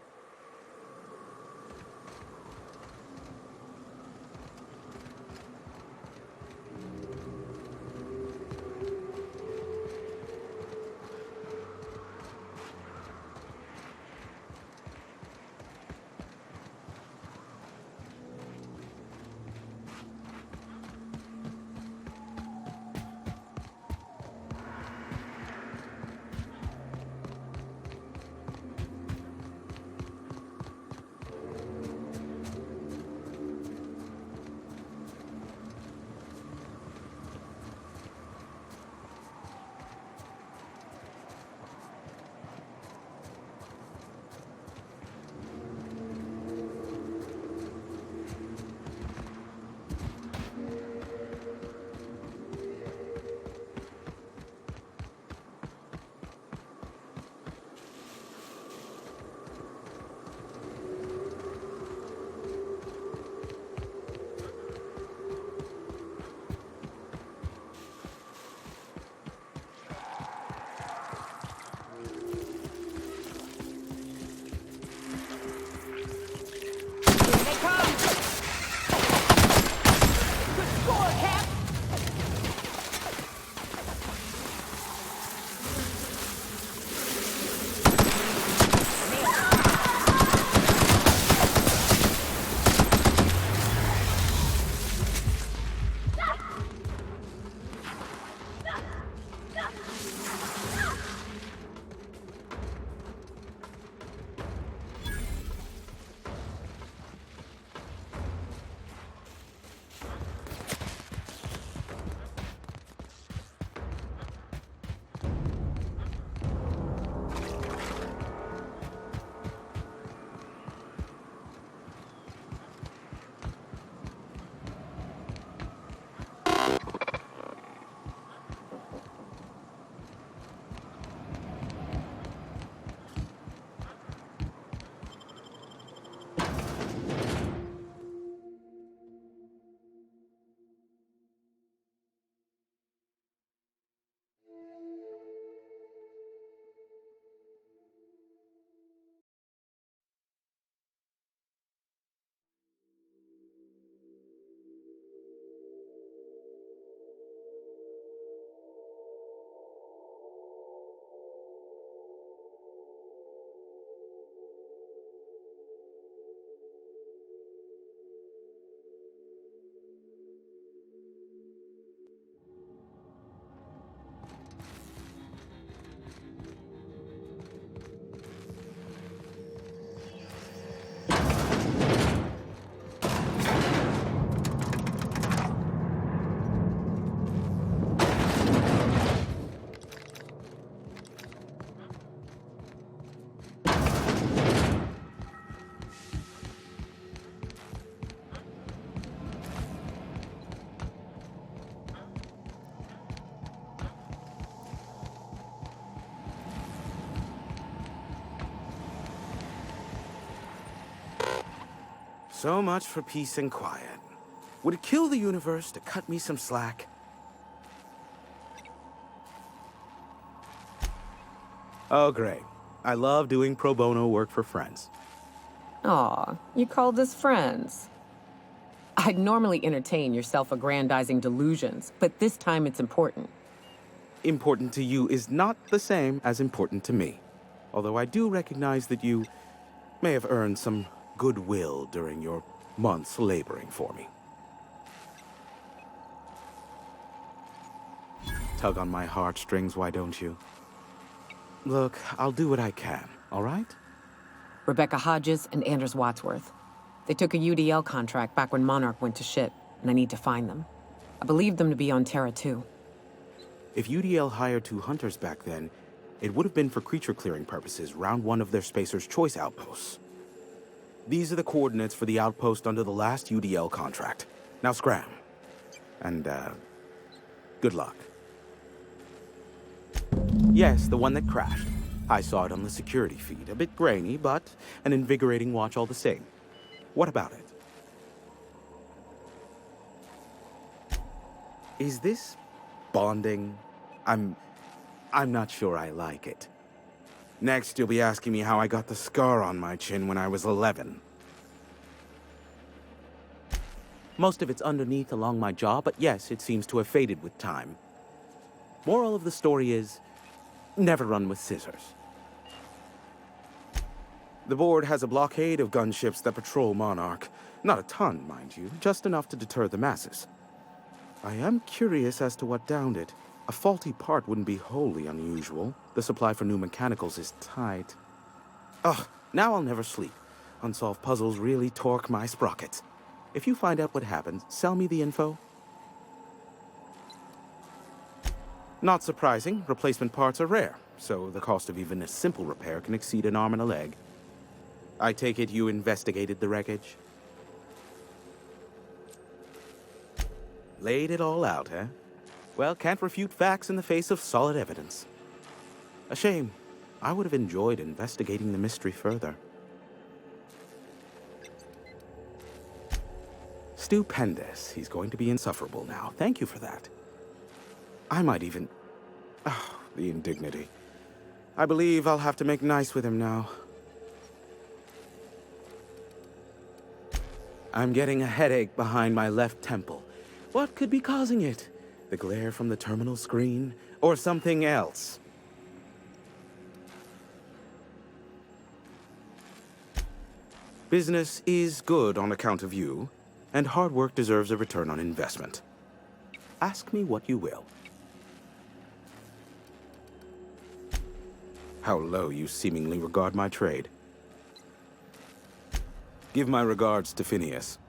So much for peace and quiet. Would it kill the universe to cut me some slack? Oh, great. I love doing pro bono work for friends. Aw, you called us friends. I'd normally entertain your self-aggrandizing delusions, but this time it's important. Important to you is not the same as important to me. Although I do recognize that you may have earned some goodwill during your months laboring for me. Tug on my heartstrings, why don't you? Look, I'll do what I can, all right? Rebecca Hodges and Anders Wadsworth. They took a UDL contract back when Monarch went to shit, and I need to find them. I believe them to be on Terra too. If UDL hired 2 hunters back then, It would have been for creature clearing purposes, round one of their Spacer's Choice outposts. These are the coordinates for the outpost under the last UDL contract. Now scram. And, good luck. Yes, the one that crashed. I saw it on the security feed. A bit grainy, but an invigorating watch all the same. What about it? Is this bonding? I'm not sure I like it. Next, you'll be asking me how I got the scar on my chin when I was 11. Most of it's underneath along my jaw, but yes, it seems to have faded with time. Moral of the story is, never run with scissors. The board has a blockade of gunships that patrol Monarch. Not a ton, mind you, just enough to deter the masses. I am curious as to what downed it. A faulty part wouldn't be wholly unusual. The supply for new mechanicals is tight. Ugh, now I'll never sleep. Unsolved puzzles really torque my sprockets. If you find out what happened, sell me the info. Not surprising, replacement parts are rare, so the cost of even a simple repair can exceed an arm and a leg. I take it you investigated the wreckage? Laid it all out, eh? Well, can't refute facts in the face of solid evidence. A shame. I would have enjoyed investigating the mystery further. Stupendous. He's going to be insufferable now. Thank you for that. I might even... Oh, the indignity. I believe I'll have to make nice with him now. I'm getting a headache behind my left temple. What could be causing it? The glare from the terminal screen? Or something else? Business is good on account of you, and hard work deserves a return on investment. Ask me what you will. How low you seemingly regard my trade. Give my regards to Phineas.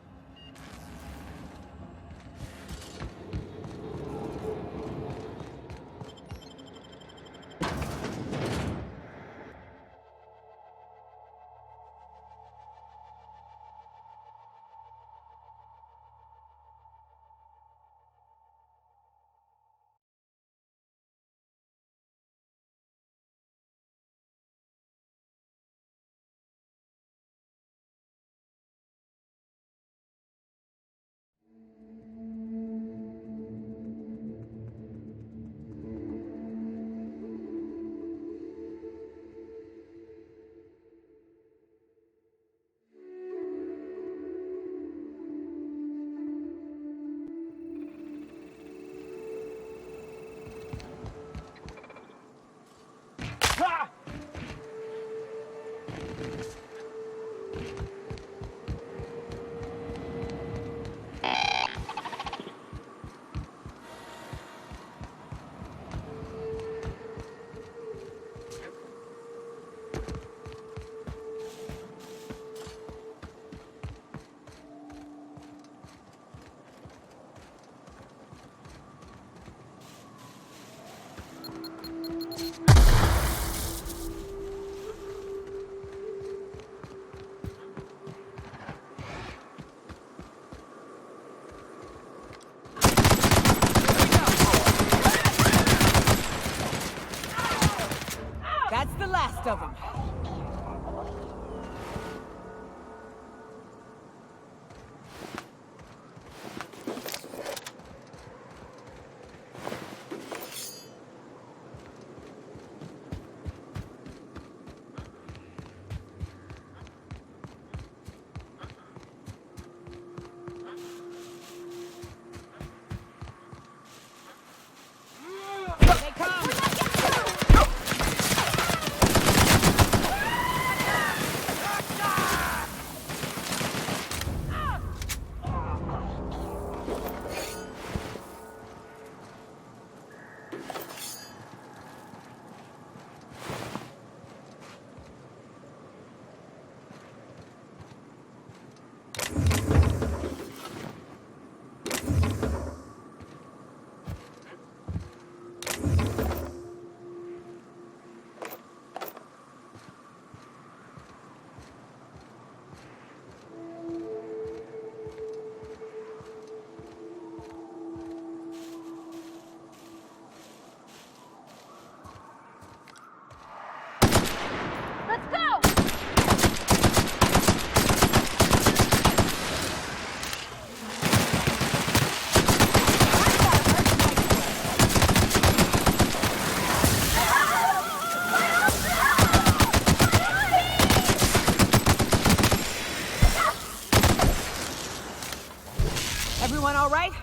all right?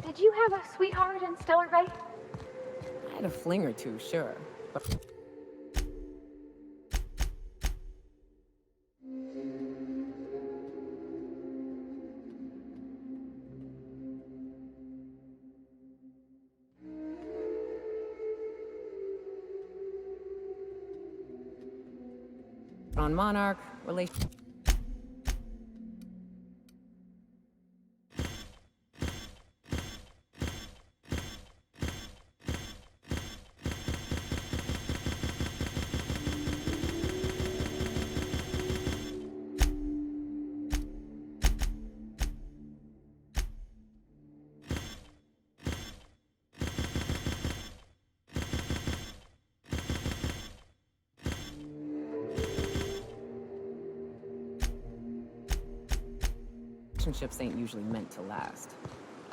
Did you have a sweetheart in Stellar Bay? I had a fling or two, sure. But on Monarch, relation. Relationships ain't usually meant to last.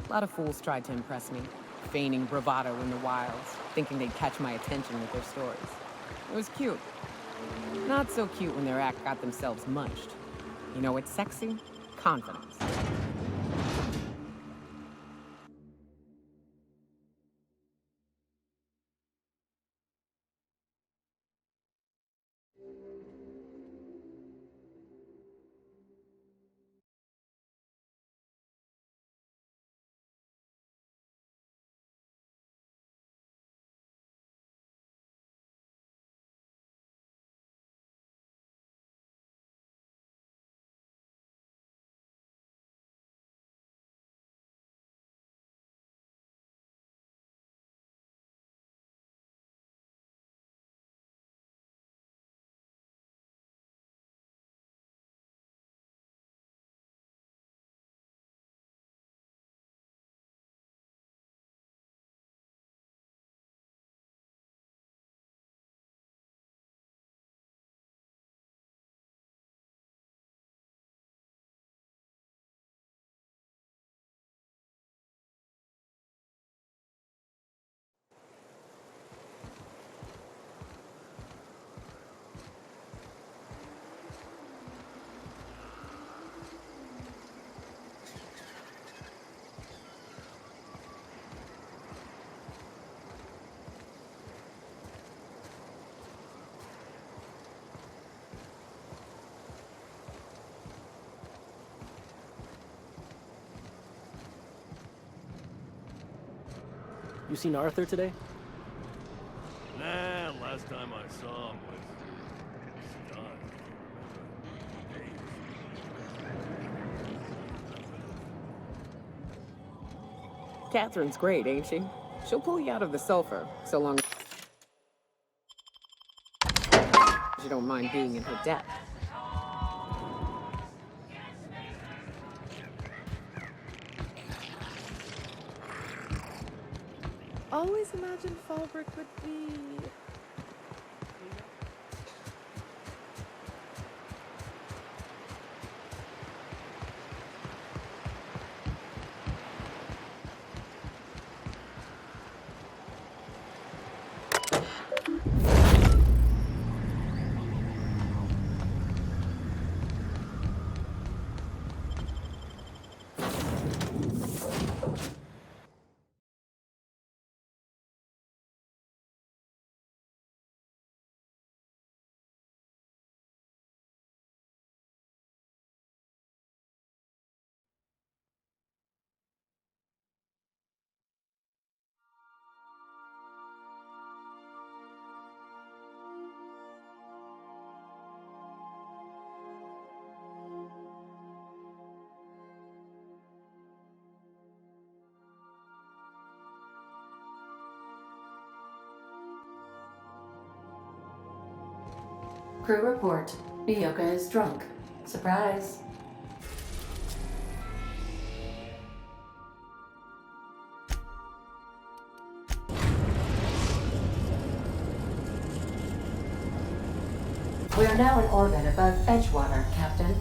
A lot of fools tried to impress me, feigning bravado in the wilds, thinking they'd catch my attention with their stories. It was cute. Not so cute when their act got themselves munched. You know what's sexy? Confidence. You seen Arthur today? Nah, last time I saw him was done. Catherine's great, ain't she? She'll pull you out of the sulfur, so long as you don't mind being in her debt. Always imagined Fallbrook would be... Crew report. Nyoka is drunk. Surprise. We are now in orbit above Edgewater, Captain.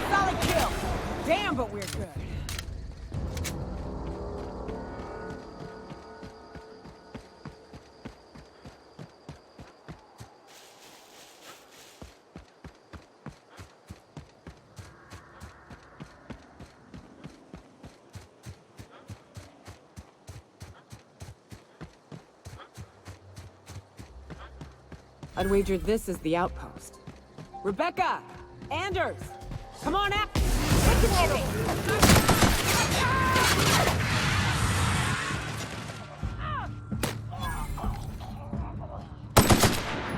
Solid kill. Damn, but we're good. I'd wager this is the outpost. Rebecca! Anders! Come on out!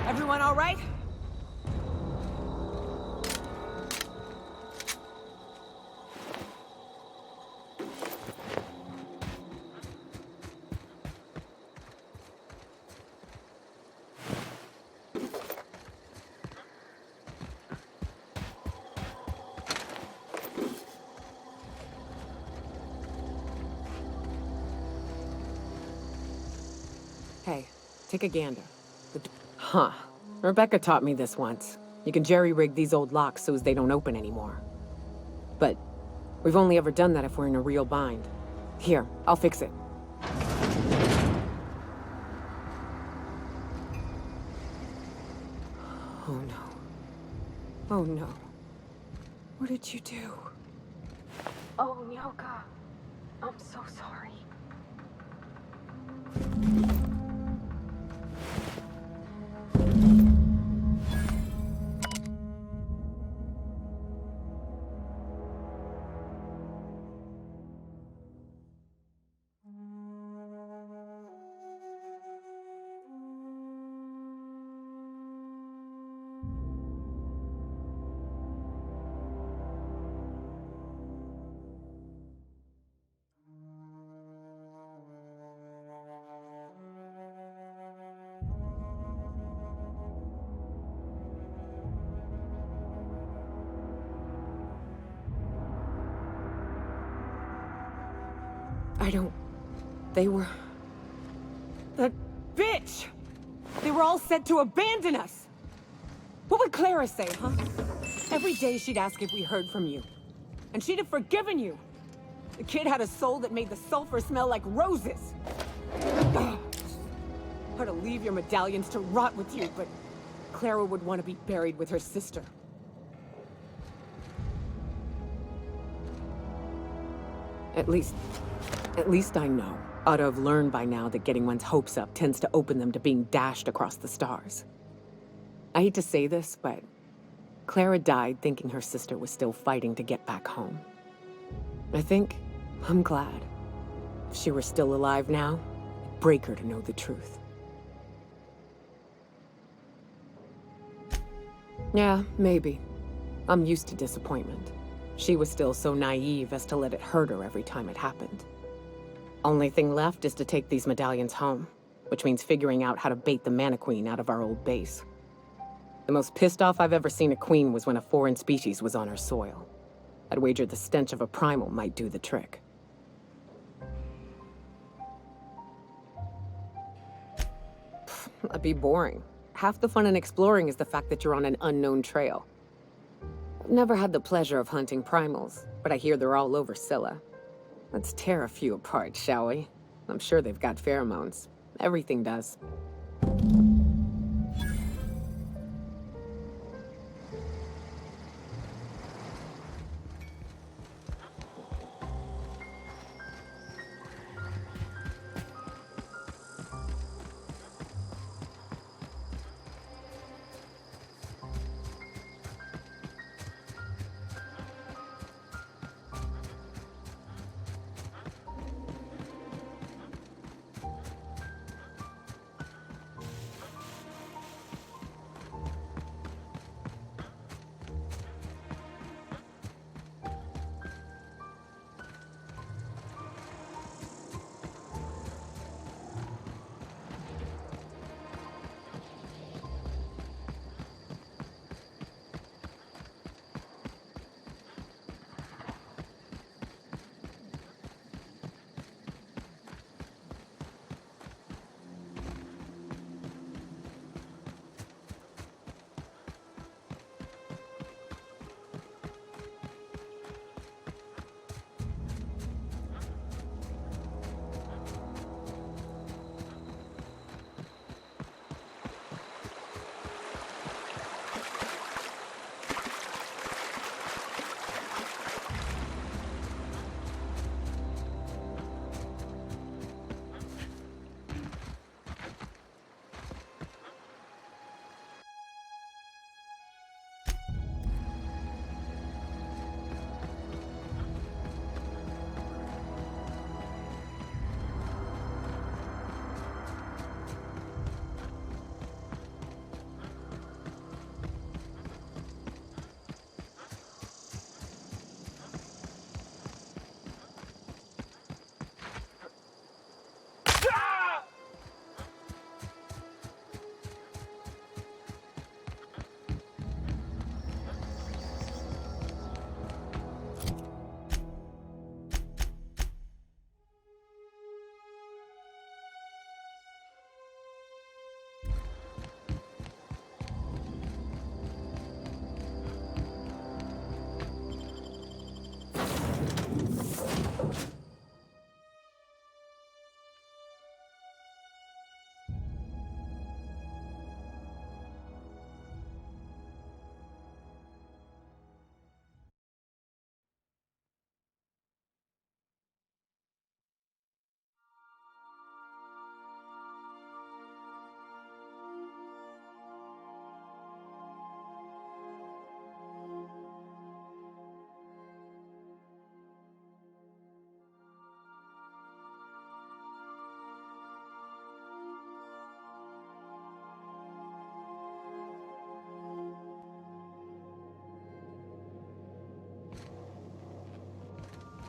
Everyone all right? Hey, take a gander. Huh. Rebecca taught me this once. You can jerry-rig these old locks so as they don't open anymore. But we've only ever done that if we're in a real bind. Here, I'll fix it. Oh no. Oh no. What did you do? Oh, Nyoka. I'm so sorry. I don't... They were... That bitch! They were all set to abandon us! What would Clara say, huh? Every day she'd ask if we heard from you. And she'd have forgiven you. The kid had a soul that made the sulfur smell like roses. Ugh. Or to leave your medallions to rot with you, but Clara would want to be buried with her sister. At least I know. Ought to have learned by now that getting one's hopes up tends to open them to being dashed across the stars. I hate to say this, but Clara died thinking her sister was still fighting to get back home. I'm glad. If she were still alive now, it'd break her to know the truth. Yeah, maybe. I'm used to disappointment. She was still so naive as to let it hurt her every time it happened. Only thing left is to take these medallions home, which means figuring out how to bait the Mana Queen out of our old base. The most pissed off I've ever seen a queen was when a foreign species was on her soil. I'd wager the stench of a primal might do the trick. That'd be boring. Half the fun in exploring is the fact that you're on an unknown trail. I've never had the pleasure of hunting primals, but I hear they're all over Scylla. Let's tear a few apart, shall we? I'm sure they've got pheromones. Everything does.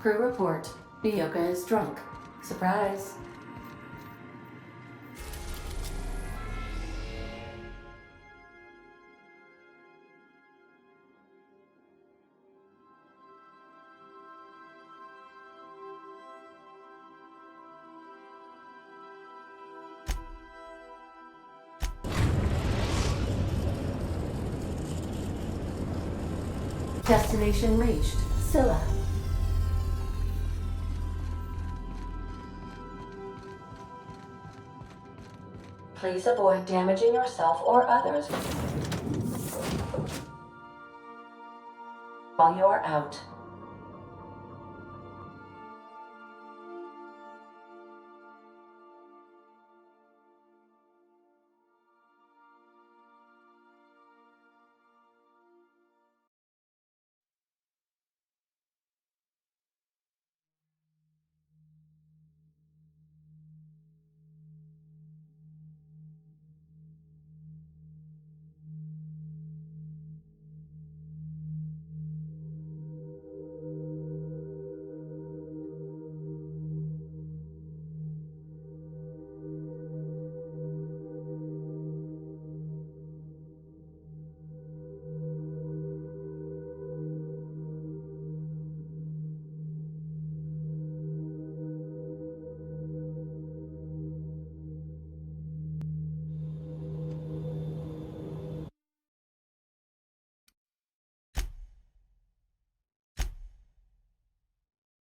Crew report. Bioka is drunk. Surprise. Destination reached. Scylla. Please avoid damaging yourself or others while you're out.